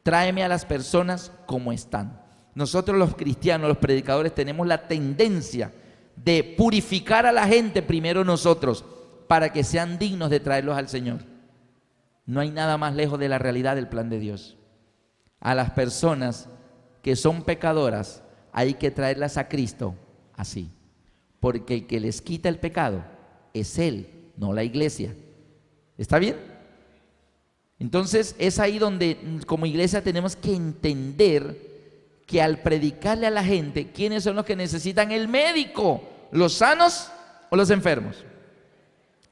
Tráeme a las personas como están. Nosotros los cristianos, los predicadores, tenemos la tendencia de purificar a la gente primero nosotros, para que sean dignos de traerlos al Señor. No hay nada más lejos de la realidad del plan de Dios. A las personas que son pecadoras hay que traerlas a Cristo así, porque el que les quita el pecado es Él, no la iglesia. ¿Está bien? Entonces es ahí donde como iglesia tenemos que entender que al predicarle a la gente, ¿quiénes son los que necesitan el médico? ¿Los sanos o los enfermos?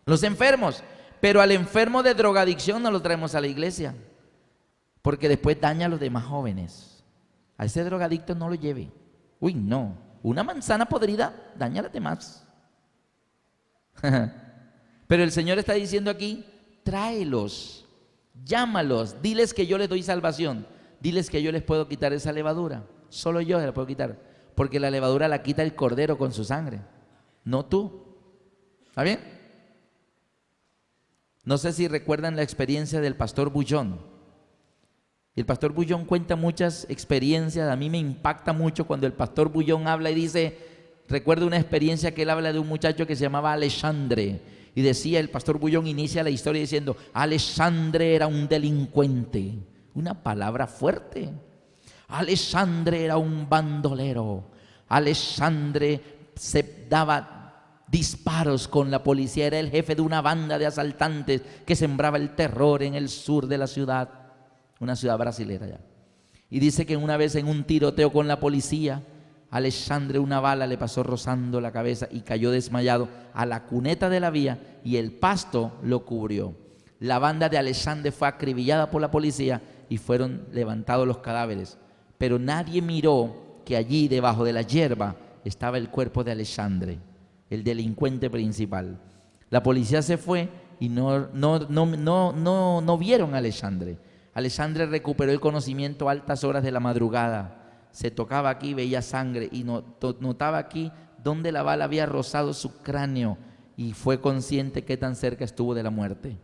Los enfermos. Pero al enfermo de drogadicción no lo traemos a la iglesia, porque después daña a los demás jóvenes. A ese drogadicto no lo lleve. Uy, no. Una manzana podrida daña a las demás. Pero el Señor está diciendo aquí, tráelos, llámalos, diles que yo les doy salvación, diles que yo les puedo quitar esa levadura. Solo yo se la puedo quitar, porque la levadura la quita el Cordero con su sangre, no tú. ¿Está bien? No sé si recuerdan la experiencia del pastor Bullón. El pastor Bullón cuenta muchas experiencias. A mí me impacta mucho cuando el pastor Bullón habla y dice, recuerdo una experiencia que él habla de un muchacho que se llamaba Alexandre. Y decía, el pastor Bullón inicia la historia diciendo, Alexandre era un delincuente. Una palabra fuerte. Alexandre era un bandolero. Alexandre se daba disparos con la policía, era el jefe de una banda de asaltantes que sembraba el terror en el sur de la ciudad, una ciudad brasilera ya. Y dice que una vez en un tiroteo con la policía, Alexandre una bala le pasó rozando la cabeza y cayó desmayado a la cuneta de la vía y el pasto lo cubrió. La banda de Alexandre fue acribillada por la policía y fueron levantados los cadáveres, pero nadie miró que allí debajo de la hierba estaba el cuerpo de Alexandre, el delincuente principal. La policía se fue y no vieron a Alexandre. Alexandre recuperó el conocimiento a altas horas de la madrugada. Se tocaba aquí, veía sangre y notaba aquí donde la bala había rozado su cráneo y fue consciente qué tan cerca estuvo de la muerte.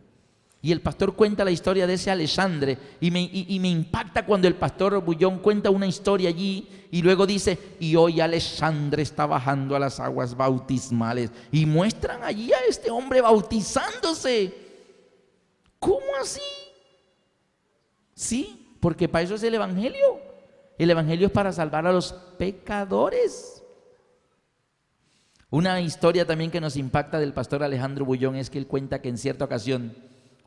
Y el pastor cuenta la historia de ese Alexandre y me impacta cuando el pastor Bullón cuenta una historia allí y luego dice, y hoy Alexandre está bajando a las aguas bautismales, y muestran allí a este hombre bautizándose. ¿Cómo así? Sí, porque para eso es el evangelio. El evangelio es para salvar a los pecadores. Una historia también que nos impacta del pastor Alejandro Bullón es que él cuenta que en cierta ocasión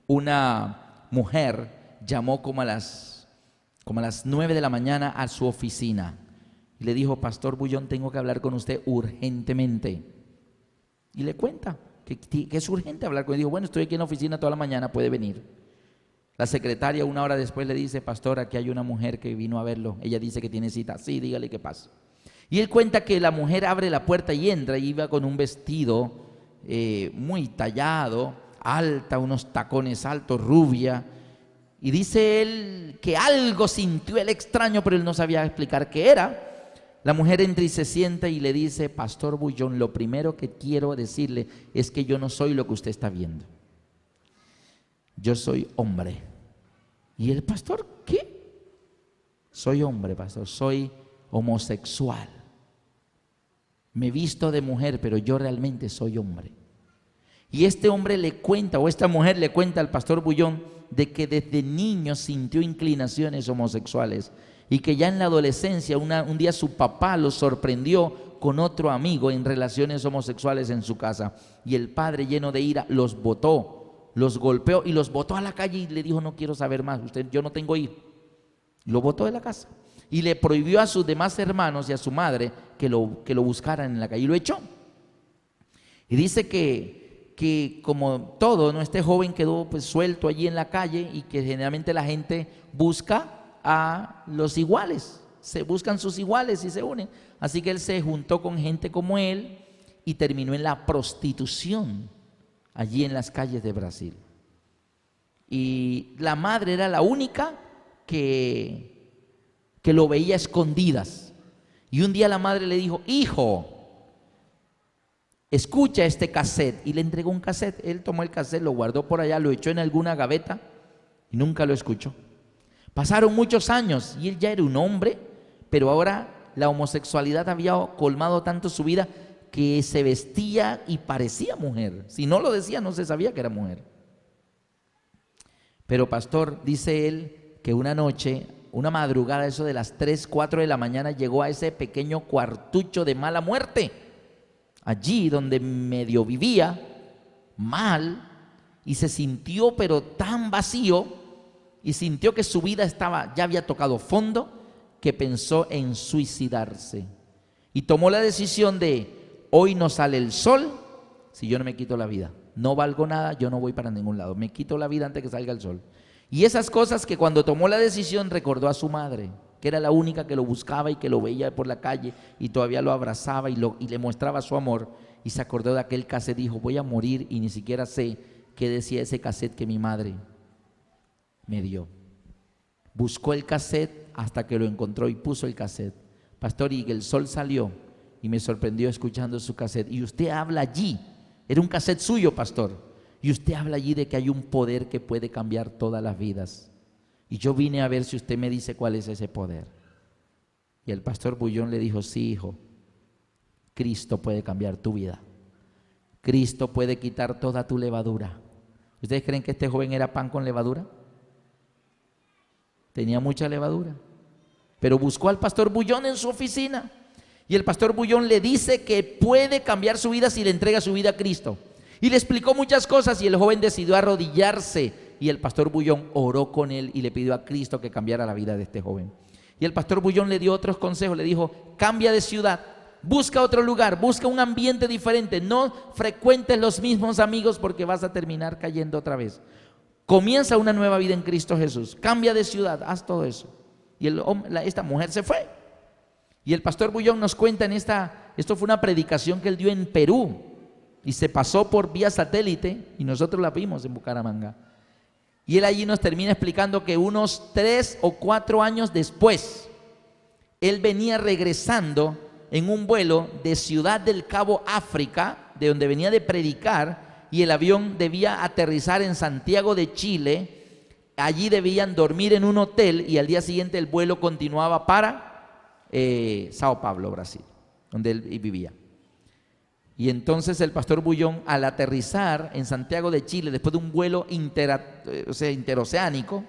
una mujer llamó como a las 9 de la mañana a su oficina y le dijo, pastor Bullón, tengo que hablar con usted urgentemente. Y le cuenta que es urgente hablar con él. Dijo, bueno, estoy aquí en la oficina toda la mañana, puede venir. La secretaria una hora después le dice, pastor, aquí hay una mujer que vino a verlo. Ella dice que tiene cita. Sí, dígale qué pasa. Y él cuenta que la mujer abre la puerta y entra y iba con un vestido muy tallado, alta, unos tacones altos, rubia. Y dice él que algo sintió el extraño, pero él no sabía explicar qué era. La mujer entra y se sienta y le dice, pastor Bullón, lo primero que quiero decirle es que yo no soy lo que usted está viendo. Yo soy hombre. ¿Y el pastor qué? Soy hombre, pastor, soy homosexual. Me visto de mujer, pero yo realmente soy hombre. Y este hombre le cuenta, o esta mujer le cuenta al pastor Bullón, de que desde niño sintió inclinaciones homosexuales y que ya en la adolescencia un día su papá lo sorprendió con otro amigo en relaciones homosexuales en su casa. Y el padre, lleno de ira, los botó, los golpeó y los botó a la calle y le dijo, no quiero saber más, yo no tengo hijo. Lo botó de la casa y le prohibió a sus demás hermanos y a su madre que lo buscaran en la calle y lo echó. Y dice que como todo, ¿no? Este joven quedó pues suelto allí en la calle y que generalmente la gente busca a los iguales, se buscan sus iguales y se unen. Así que él se juntó con gente como él y terminó en la prostitución allí en las calles de Brasil. Y la madre era la única que lo veía a escondidas. Y un día la madre le dijo, hijo, escucha este cassette, y le entregó un cassette. Él tomó el cassette, lo guardó por allá, lo echó en alguna gaveta y nunca lo escuchó. Pasaron muchos años y él ya era un hombre, pero ahora la homosexualidad había colmado tanto su vida que se vestía y parecía mujer. Si no lo decía, no se sabía que era mujer. Pero pastor, dice él que una noche, una madrugada, eso de las 3, 4 de la mañana, llegó a ese pequeño cuartucho de mala muerte, allí donde medio vivía mal, y se sintió pero tan vacío, y sintió que su vida ya había tocado fondo, que pensó en suicidarse. Y tomó la decisión de: hoy no sale el sol si yo no me quito la vida. No valgo nada, yo no voy para ningún lado. Me quito la vida antes que salga el sol. Y esas cosas que cuando tomó la decisión recordó a su madre, que era la única que lo buscaba y que lo veía por la calle y todavía lo abrazaba y le mostraba su amor. Y se acordó de aquel cassette, dijo: voy a morir y ni siquiera sé qué decía ese cassette que mi madre me dio. Buscó el cassette hasta que lo encontró y puso el cassette. Pastor, y el sol salió y me sorprendió escuchando su cassette. Y usted habla allí, era un cassette suyo, pastor, y usted habla allí de que hay un poder que puede cambiar todas las vidas. Y yo vine a ver si usted me dice cuál es ese poder. Y el pastor Bullón le dijo: sí, hijo, Cristo puede cambiar tu vida. Cristo puede quitar toda tu levadura. ¿Ustedes creen que este joven era pan con levadura? Tenía mucha levadura. Pero buscó al pastor Bullón en su oficina. Y el pastor Bullón le dice que puede cambiar su vida si le entrega su vida a Cristo. Y le explicó muchas cosas y el joven decidió arrodillarse. Y el pastor Bullón oró con él y le pidió a Cristo que cambiara la vida de este joven. Y el pastor Bullón le dio otros consejos. Le dijo: cambia de ciudad, busca otro lugar, busca un ambiente diferente. No frecuentes los mismos amigos porque vas a terminar cayendo otra vez. Comienza una nueva vida en Cristo Jesús. Cambia de ciudad, haz todo eso. Y esta mujer se fue. Y el pastor Bullón nos cuenta esto fue una predicación que él dio en Perú y se pasó por vía satélite y nosotros la vimos en Bucaramanga. Y él allí nos termina explicando que unos 3 o 4 años después, él venía regresando en un vuelo de Ciudad del Cabo, África, de donde venía de predicar, y el avión debía aterrizar en Santiago de Chile. Allí debían dormir en un hotel y al día siguiente el vuelo continuaba para Sao Paulo, Brasil, donde él vivía. Y entonces el pastor Bullón, al aterrizar en Santiago de Chile, después de un vuelo interoceánico,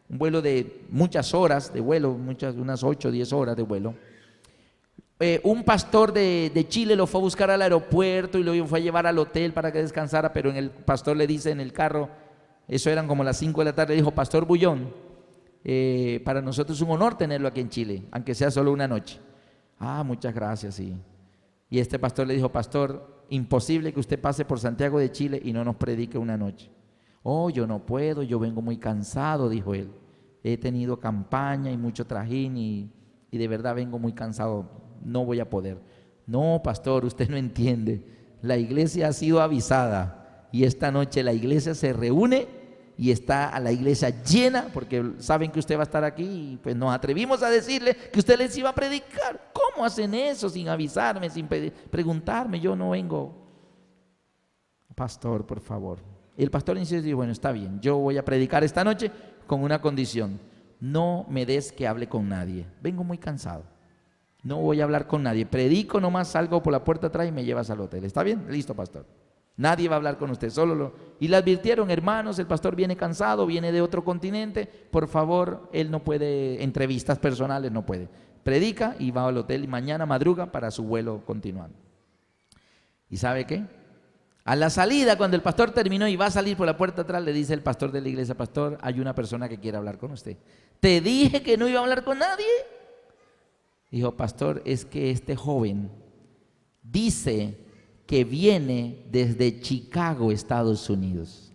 un vuelo de muchas horas de vuelo, unas 8 o 10 horas de vuelo, un pastor de Chile lo fue a buscar al aeropuerto y lo fue a llevar al hotel para que descansara, pero el pastor le dice en el carro, eso eran como las 5 de la tarde, dijo: pastor Bullón, para nosotros es un honor tenerlo aquí en Chile, aunque sea solo una noche. Ah, muchas gracias, sí. Y este pastor le dijo: pastor, imposible que usted pase por Santiago de Chile y no nos predique una noche. Oh, yo no puedo, yo vengo muy cansado, dijo él. He tenido campaña y mucho trajín y de verdad vengo muy cansado, no voy a poder. No, pastor, usted no entiende. La iglesia ha sido avisada y esta noche la iglesia se reúne y está a la iglesia llena porque saben que usted va a estar aquí y pues nos atrevimos a decirle que usted les iba a predicar. ¿Cómo hacen eso sin avisarme, sin preguntarme? Yo no vengo. Pastor, por favor. Y el pastor insistió y dijo: bueno, está bien, yo voy a predicar esta noche con una condición: no me des que hable con nadie, vengo muy cansado, no voy a hablar con nadie, predico nomás, salgo por la puerta atrás y me llevas al hotel. ¿Está bien? Listo, pastor. Nadie va a hablar con usted, Y le advirtieron: hermanos, el pastor viene cansado, viene de otro continente, por favor, él no puede, entrevistas personales no puede. Predica y va al hotel y mañana madruga para su vuelo continuando. ¿Y sabe qué? A la salida, cuando el pastor terminó y va a salir por la puerta atrás, le dice el pastor de la iglesia: pastor, hay una persona que quiere hablar con usted. ¿Te dije que no iba a hablar con nadie? Dijo: pastor, es que este joven dice que viene desde Chicago, Estados Unidos,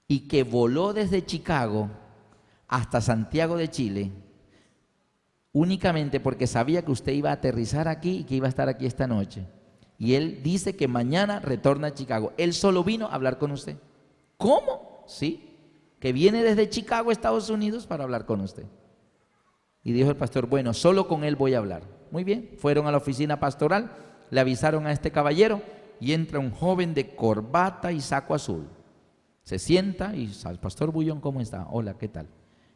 y que voló desde Chicago hasta Santiago de Chile únicamente porque sabía que usted iba a aterrizar aquí y que iba a estar aquí esta noche. Y él dice que mañana retorna a Chicago. Él solo vino a hablar con usted. ¿Cómo? Sí, que viene desde Chicago, Estados Unidos, para hablar con usted. Y dijo el pastor: bueno, solo con él voy a hablar. Muy bien, fueron a la oficina pastoral, le avisaron a este caballero y entra un joven de corbata y saco azul. Se sienta y, Pastor Bullón, ¿cómo está? Hola, ¿qué tal?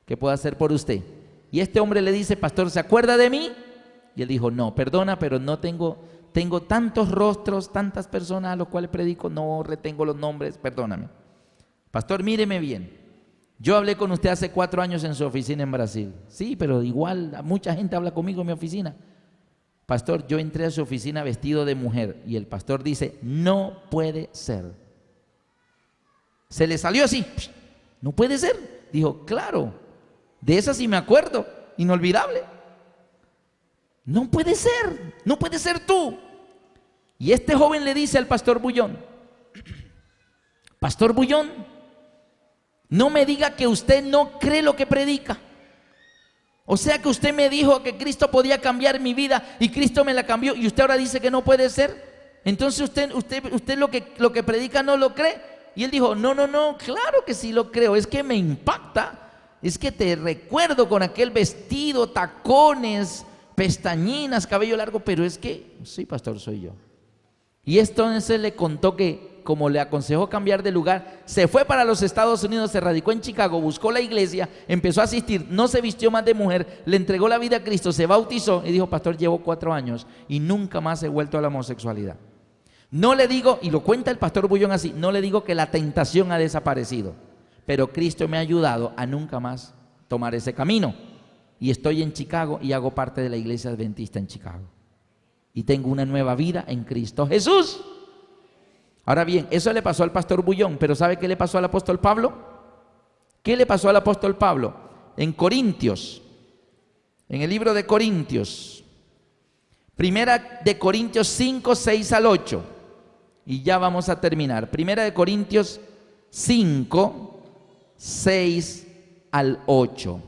¿Qué puedo hacer por usted? Y este hombre le dice, pastor, ¿se acuerda de mí? Y él dijo, no, perdona, pero no tengo tantos rostros, tantas personas a los cuales predico, no retengo los nombres, perdóname. Pastor, míreme bien. Yo hablé con usted hace 4 años en su oficina en Brasil. Sí, pero igual mucha gente habla conmigo en mi oficina. Pastor, yo entré a su oficina vestido de mujer. Y el pastor dice, no puede ser. Se le salió así, no puede ser. Dijo, claro, de esa sí me acuerdo, inolvidable. No puede ser tú. Y este joven le dice al pastor Bullón, Pastor Bullón, no me diga que usted no cree lo que predica. O sea que usted me dijo que Cristo podía cambiar mi vida y Cristo me la cambió y usted ahora dice que no puede ser. Entonces usted lo que predica no lo cree. Y él dijo, no, claro que sí lo creo, es que me impacta, es que te recuerdo con aquel vestido, tacones, pestañinas, cabello largo, pero es que, sí, pastor, soy yo. Y entonces le contó que, como le aconsejó cambiar de lugar, se fue para los Estados Unidos, se radicó en Chicago, buscó la iglesia, empezó a asistir, no se vistió más de mujer, le entregó la vida a Cristo, se bautizó y dijo, pastor, llevo 4 años y nunca más he vuelto a la homosexualidad. No le digo, y lo cuenta el pastor Bullón así, no le digo que la tentación ha desaparecido, pero Cristo me ha ayudado a nunca más tomar ese camino. Y estoy en Chicago y hago parte de la iglesia adventista en Chicago. Y tengo una nueva vida en Cristo Jesús. Ahora bien, eso le pasó al pastor Bullón, pero ¿sabe qué le pasó al apóstol Pablo? ¿Qué le pasó al apóstol Pablo? En Corintios, en el libro de Corintios, Primera de Corintios 5, 6 al 8. Y ya vamos a terminar. Primera de Corintios 5, 6 al 8.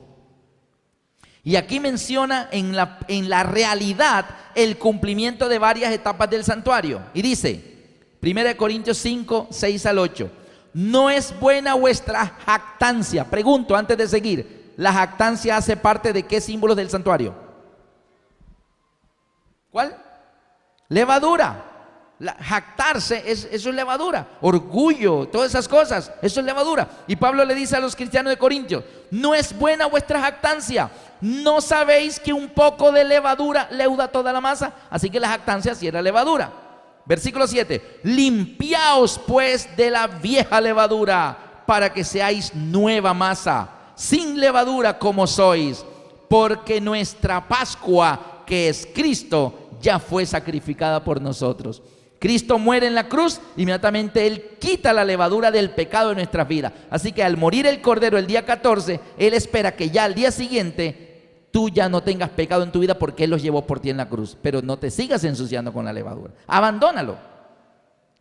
Y aquí menciona en la realidad el cumplimiento de varias etapas del santuario. Y dice, 1 Corintios 5, 6 al 8. No es buena vuestra jactancia. Pregunto antes de seguir, ¿la jactancia hace parte de qué símbolos del santuario? ¿Cuál? Levadura. Jactarse, eso es levadura. Orgullo, todas esas cosas, eso es levadura. Y Pablo le dice a los cristianos de Corintios, no es buena vuestra jactancia. ¿No sabéis que un poco de levadura leuda toda la masa? Así que la jactancia sí era levadura. Versículo 7. Limpiaos pues de la vieja levadura, para que seáis nueva masa, sin levadura como sois, porque nuestra Pascua, que es Cristo, ya fue sacrificada por nosotros. Cristo muere en la cruz, inmediatamente Él quita la levadura del pecado de nuestras vidas. Así que al morir el Cordero el día 14, Él espera que ya al día siguiente tú ya no tengas pecado en tu vida, porque Él los llevó por ti en la cruz. Pero no te sigas ensuciando con la levadura, abandónalo.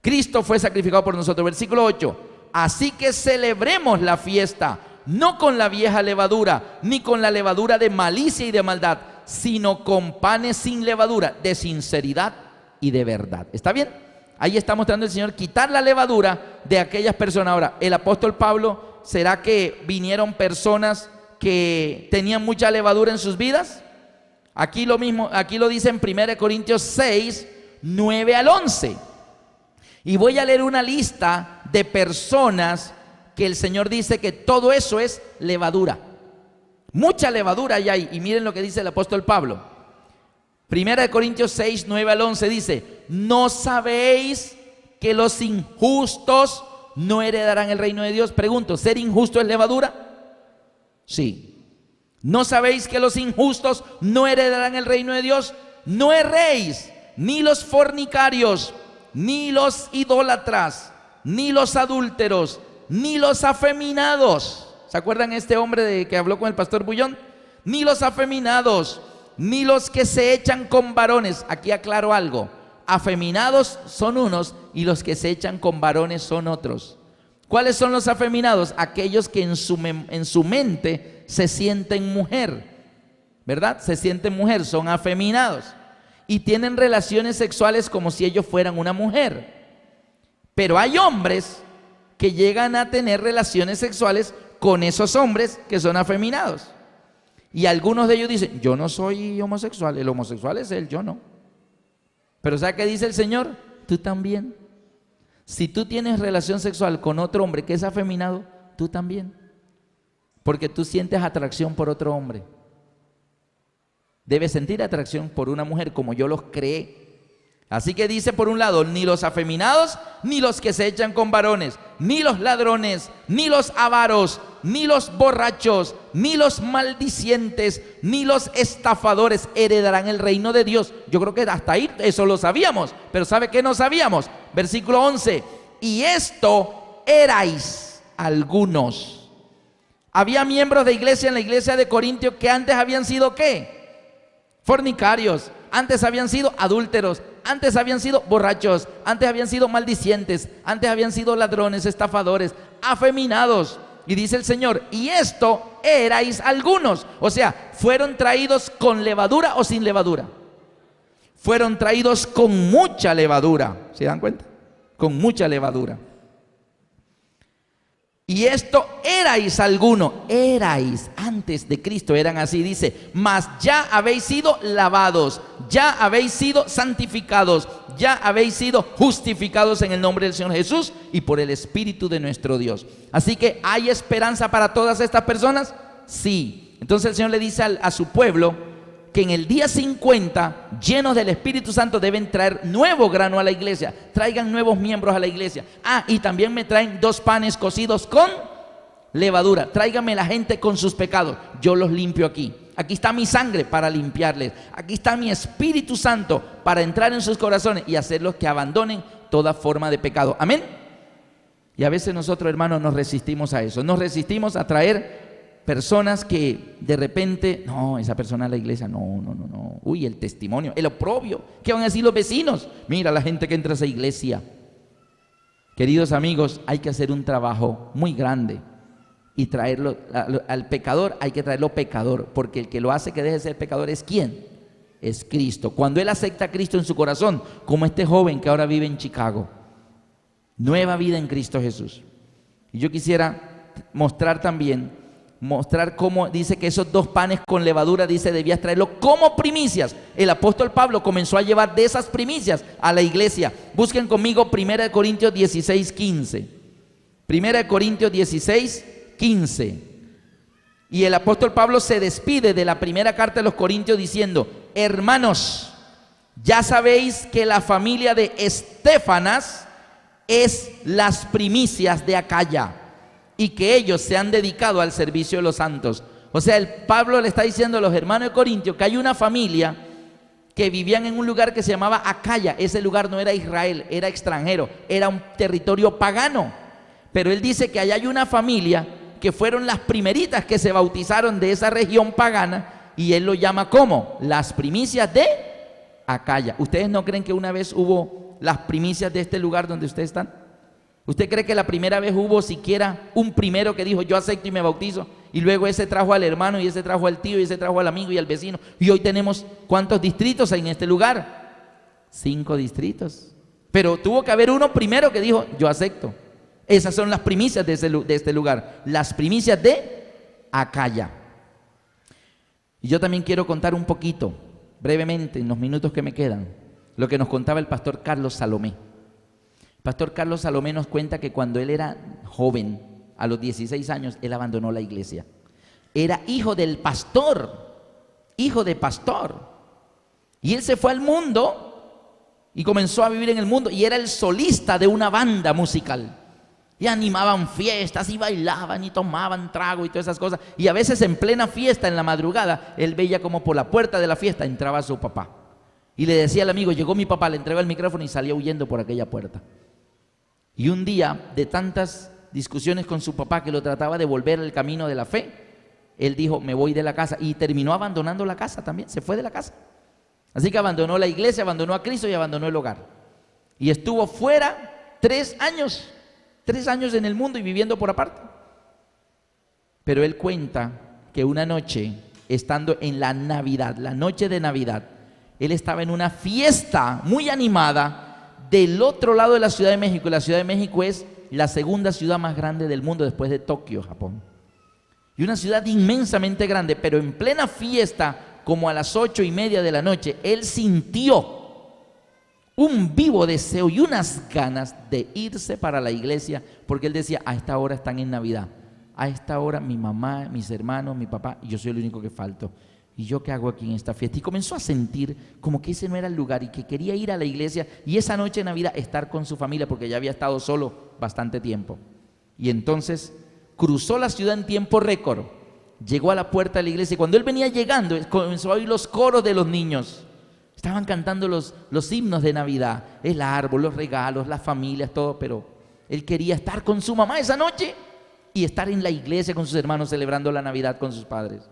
Cristo fue sacrificado por nosotros. Versículo 8. Así que celebremos la fiesta, no con la vieja levadura, ni con la levadura de malicia y de maldad, sino con panes sin levadura, de sinceridad y de verdad. ¿Está bien? Ahí está mostrando el Señor quitar la levadura de aquellas personas. Ahora, el apóstol Pablo, ¿será que vinieron personas que tenían mucha levadura en sus vidas? Aquí lo mismo, aquí lo dice en 1 Corintios 6, 9 al 11. Y voy a leer una lista de personas que el Señor dice que todo eso es levadura. Mucha levadura hay ahí. Y miren lo que dice el apóstol Pablo. 1 Corintios 6, 9 al 11 dice, ¿no sabéis que los injustos no heredarán el reino de Dios? Pregunto, ¿ser injusto es levadura? Sí. ¿No sabéis que los injustos no heredarán el reino de Dios? No erréis, ni los fornicarios, ni los idólatras, ni los adúlteros, ni los afeminados. ¿Se acuerdan este hombre que habló con el pastor Bullón? Ni los afeminados, ni los que se echan con varones. Aquí aclaro algo. Afeminados son unos y los que se echan con varones son otros. ¿Cuáles son los afeminados? Aquellos que en su mente se sienten mujer, ¿verdad? Se sienten mujer, son afeminados y tienen relaciones sexuales como si ellos fueran una mujer. Pero hay hombres que llegan a tener relaciones sexuales con esos hombres que son afeminados. Y algunos de ellos dicen, yo no soy homosexual, el homosexual es él, yo no. Pero ¿sabe qué dice el Señor? Tú también. Si tú tienes relación sexual con otro hombre que es afeminado, tú también. Porque tú sientes atracción por otro hombre. Debes sentir atracción por una mujer como yo los creé. Así que dice por un lado, ni los afeminados, ni los que se echan con varones, ni los ladrones, ni los avaros, ni los borrachos, ni los maldicientes, ni los estafadores heredarán el reino de Dios. Yo creo que hasta ahí eso lo sabíamos, pero ¿sabe qué no sabíamos? Versículo 11, y esto erais algunos. Había miembros de iglesia en la iglesia de Corintio que antes habían sido ¿qué? Fornicarios, antes habían sido adúlteros, antes habían sido borrachos, antes habían sido maldicientes, antes habían sido ladrones, estafadores, afeminados. Y dice el Señor, y esto erais algunos. O sea, fueron traídos con levadura o sin levadura. Fueron traídos con mucha levadura. ¿Se dan cuenta? Con mucha levadura. Y esto erais alguno, erais antes de Cristo, eran así, dice, mas ya habéis sido lavados, ya habéis sido santificados, ya habéis sido justificados en el nombre del Señor Jesús y por el Espíritu de nuestro Dios. Así que, ¿hay esperanza para todas estas personas? Sí. Entonces el Señor le dice a su pueblo que en el día 50, llenos del Espíritu Santo, deben traer nuevo grano a la iglesia. Traigan nuevos miembros a la iglesia. Y también me traen 2 panes cocidos con levadura. Tráiganme la gente con sus pecados. Yo los limpio aquí. Aquí está mi sangre para limpiarles. Aquí está mi Espíritu Santo para entrar en sus corazones y hacerlos que abandonen toda forma de pecado. Amén. Y a veces nosotros, hermanos, nos resistimos a eso. Nos resistimos a traer personas que de repente, no, esa persona a la iglesia, no. Uy, el testimonio, el oprobio. ¿Qué van a decir los vecinos? Mira la gente que entra a esa iglesia. Queridos amigos, hay que hacer un trabajo muy grande y traerlo al pecador, hay que traerlo pecador, porque el que lo hace que deje de ser pecador es ¿quién? Es Cristo. Cuando él acepta a Cristo en su corazón, como este joven que ahora vive en Chicago, nueva vida en Cristo Jesús. Y yo quisiera mostrar cómo dice que esos 2 panes con levadura, dice, debías traerlo como primicias. El apóstol Pablo comenzó a llevar de esas primicias a la iglesia. Busquen conmigo 1 Corintios 16, 15. 1 Corintios 16, 15. Y el apóstol Pablo se despide de la primera carta de los Corintios diciendo, hermanos, ya sabéis que la familia de Estéfanas es las primicias de Acaya, y que ellos se han dedicado al servicio de los santos. O sea, el Pablo le está diciendo a los hermanos de Corintio que hay una familia que vivían en un lugar que se llamaba Acaya. Ese lugar no era Israel, era extranjero, era un territorio pagano. Pero él dice que allá hay una familia que fueron las primeritas que se bautizaron de esa región pagana, y él lo llama ¿cómo? Las primicias de Acaya. ¿Ustedes no creen que una vez hubo las primicias de este lugar donde ustedes están? ¿Usted cree que la primera vez hubo siquiera un primero que dijo yo acepto y me bautizo? Y luego ese trajo al hermano, y ese trajo al tío, y ese trajo al amigo y al vecino. Y hoy tenemos ¿cuántos distritos hay en este lugar? 5 distritos. Pero tuvo que haber uno primero que dijo yo acepto. Esas son las primicias de este lugar. Las primicias de Acaya. Y yo también quiero contar un poquito, brevemente, en los minutos que me quedan, lo que nos contaba el pastor Carlos Salomé. Pastor Carlos Salomé nos cuenta que cuando él era joven, a los 16 años, él abandonó la iglesia. Era hijo del pastor, hijo de pastor. Y él se fue al mundo y comenzó a vivir en el mundo, y era el solista de una banda musical. Y animaban fiestas, y bailaban, y tomaban trago y todas esas cosas. Y a veces en plena fiesta, en la madrugada, él veía como por la puerta de la fiesta entraba su papá. Y le decía al amigo, llegó mi papá, le entregó el micrófono y salía huyendo por aquella puerta. Y un día, de tantas discusiones con su papá que lo trataba de volver al camino de la fe, él dijo, me voy de la casa, y terminó abandonando la casa también, se fue de la casa. Así que abandonó la iglesia, abandonó a Cristo y abandonó el hogar. Y estuvo fuera 3 años en el mundo y viviendo por aparte. Pero él cuenta que una noche, estando en la Navidad, la noche de Navidad, él estaba en una fiesta muy animada del otro lado de la Ciudad de México. La Ciudad de México es la segunda ciudad más grande del mundo después de Tokio, Japón. Y una ciudad inmensamente grande, pero en plena fiesta, como a las 8:30 de la noche, él sintió un vivo deseo y unas ganas de irse para la iglesia, porque él decía, a esta hora están en Navidad, a esta hora mi mamá, mis hermanos, mi papá, y yo soy el único que falto. ¿Y yo qué hago aquí en esta fiesta? Y comenzó a sentir como que ese no era el lugar y que quería ir a la iglesia y esa noche de Navidad estar con su familia, porque ya había estado solo bastante tiempo. Y entonces cruzó la ciudad en tiempo récord, llegó a la puerta de la iglesia y cuando él venía llegando comenzó a oír los coros de los niños. Estaban cantando los himnos de Navidad, el árbol, los regalos, las familias, todo, pero él quería estar con su mamá esa noche y estar en la iglesia con sus hermanos celebrando la Navidad con sus padres.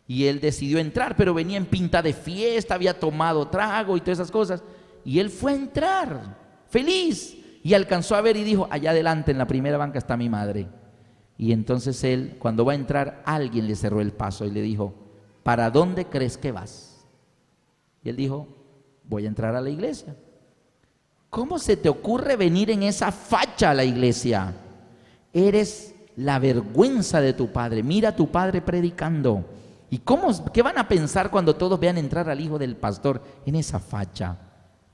Y él decidió entrar, pero venía en pinta de fiesta, había tomado trago y todas esas cosas. Y él fue a entrar, feliz, y alcanzó a ver y dijo, allá adelante en la primera banca está mi madre. Y entonces él, cuando va a entrar, alguien le cerró el paso y le dijo, ¿para dónde crees que vas? Y él dijo, voy a entrar a la iglesia. ¿Cómo se te ocurre venir en esa facha a la iglesia? Eres la vergüenza de tu padre. Mira a tu padre predicando. ¿Y qué van a pensar cuando todos vean entrar al hijo del pastor en esa facha?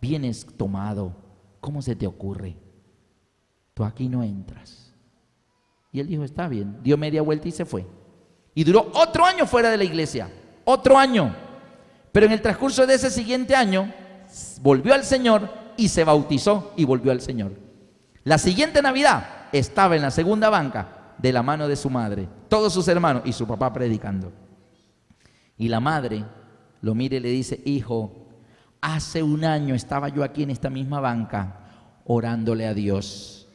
Vienes tomado. ¿Cómo se te ocurre? Tú aquí no entras. Y él dijo, está bien. Dio media vuelta y se fue. Y duró otro año fuera de la iglesia. Otro año. Pero en el transcurso de ese siguiente año, volvió al Señor y se bautizó y volvió al Señor. La siguiente Navidad estaba en la segunda banca de la mano de su madre, todos sus hermanos y su papá predicando. Y la madre lo mira y le dice, hijo, hace un año estaba yo aquí en esta misma banca orándole a Dios.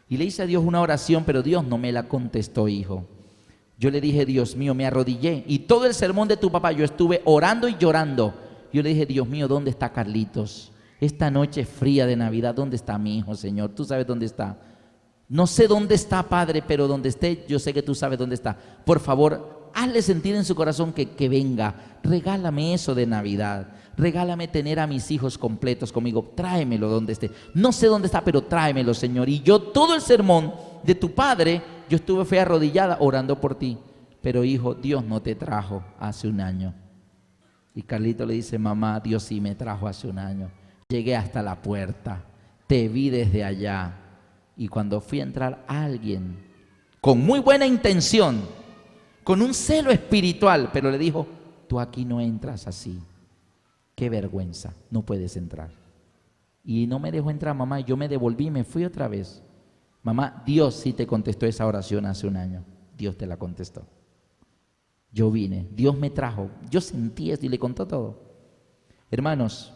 Y le hice a Dios una oración, pero Dios no me la contestó, hijo. Yo le dije, Dios mío, me arrodillé. Y todo el sermón de tu papá yo estuve orando y llorando. Yo le dije, Dios mío, ¿dónde está Carlitos? Esta noche fría de Navidad, ¿dónde está mi hijo, Señor? Tú sabes dónde está. No sé dónde está, Padre, pero donde esté, yo sé que tú sabes dónde está. Por favor, hazle sentir en su corazón que venga. Regálame eso de Navidad. Regálame tener a mis hijos completos conmigo. Tráemelo donde esté. No sé dónde está, pero tráemelo, Señor. Y yo todo el sermón de tu padre, yo fui arrodillada orando por ti. Pero hijo, Dios no te trajo hace un año. Y Carlito le dice, mamá, Dios sí me trajo hace un año. Llegué hasta la puerta. Te vi desde allá. Y cuando fui a entrar, alguien con muy buena intención, con un celo espiritual, pero le dijo, tú aquí no entras así. Qué vergüenza, no puedes entrar. Y no me dejó entrar, mamá, yo me devolví y me fui otra vez. Mamá, Dios sí te contestó esa oración hace un año. Dios te la contestó. Yo vine, Dios me trajo, yo sentí esto y le contó todo. Hermanos,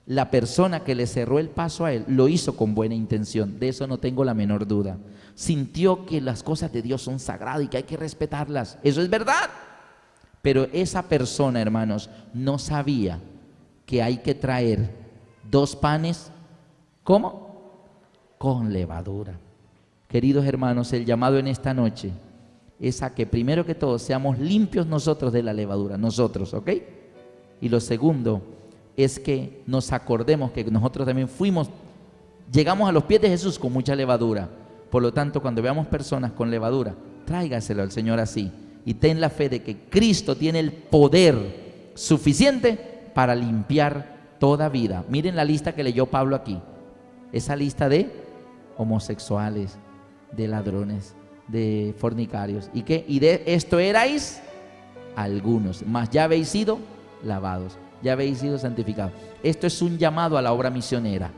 la persona que le cerró el paso a él lo hizo con buena intención, de eso no tengo la menor duda. Sintió que las cosas de Dios son sagradas y que hay que respetarlas, eso es verdad. Pero esa persona, hermanos, no sabía que hay que traer 2 panes, ¿cómo? Con levadura. Queridos hermanos, el llamado en esta noche es a que primero que todo seamos limpios nosotros de la levadura, nosotros, ¿ok? Y lo segundo es que nos acordemos que nosotros también llegamos a los pies de Jesús con mucha levadura. Por lo tanto, cuando veamos personas con levadura, tráigaselo al Señor así y ten la fe de que Cristo tiene el poder suficiente para limpiar toda vida. Miren la lista que leyó Pablo aquí, esa lista de homosexuales, de ladrones, de fornicarios. ¿Y qué? Y de esto erais algunos, mas ya habéis sido lavados, ya habéis sido santificados. Esto es un llamado a la obra misionera.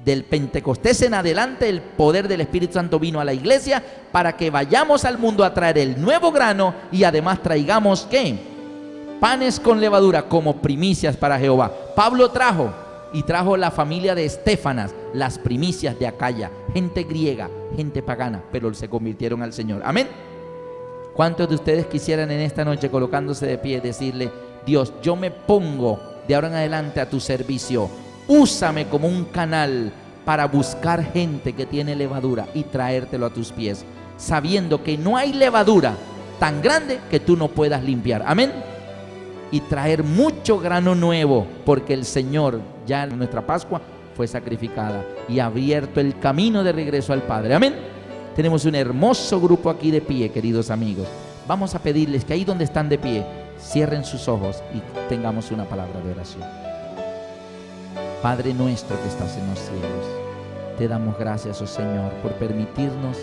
Del Pentecostés en adelante el poder del Espíritu Santo vino a la iglesia para que vayamos al mundo a traer el nuevo grano y además traigamos ¿qué? Panes con levadura como primicias para Jehová. Pablo trajo la familia de Estéfanas, las primicias de Acaya, gente griega, gente pagana, pero se convirtieron al Señor. Amén. ¿Cuántos de ustedes quisieran en esta noche, colocándose de pie, decirle, Dios, yo me pongo de ahora en adelante a tu servicio, úsame como un canal para buscar gente que tiene levadura y traértelo a tus pies, sabiendo que no hay levadura tan grande que tú no puedas limpiar? Amén. Y traer mucho grano nuevo, porque el Señor, ya en nuestra Pascua, fue sacrificada y ha abierto el camino de regreso al Padre. Amén. Tenemos un hermoso grupo aquí de pie, queridos amigos. Vamos a pedirles que ahí donde están de pie, cierren sus ojos y tengamos una palabra de oración. Padre nuestro que estás en los cielos, te damos gracias, oh Señor, por permitirnos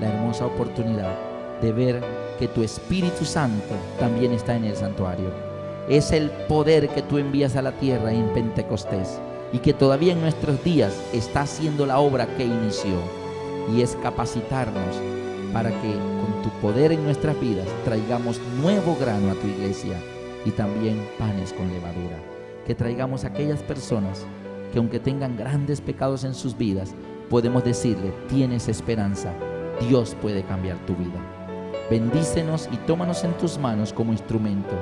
la hermosa oportunidad de ver que tu Espíritu Santo también está en el santuario. Es el poder que tú envías a la tierra en Pentecostés y que todavía en nuestros días está haciendo la obra que inició, y es capacitarnos para que con tu poder en nuestras vidas traigamos nuevo grano a tu iglesia y también panes con levadura. Que traigamos a aquellas personas que aunque tengan grandes pecados en sus vidas, podemos decirle: tienes esperanza, Dios puede cambiar tu vida. Bendícenos y tómanos en tus manos como instrumento.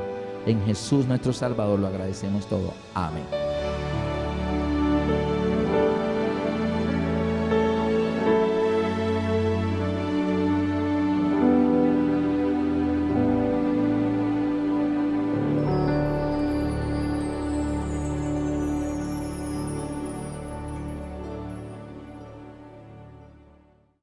En Jesús nuestro Salvador lo agradecemos todo. Amén.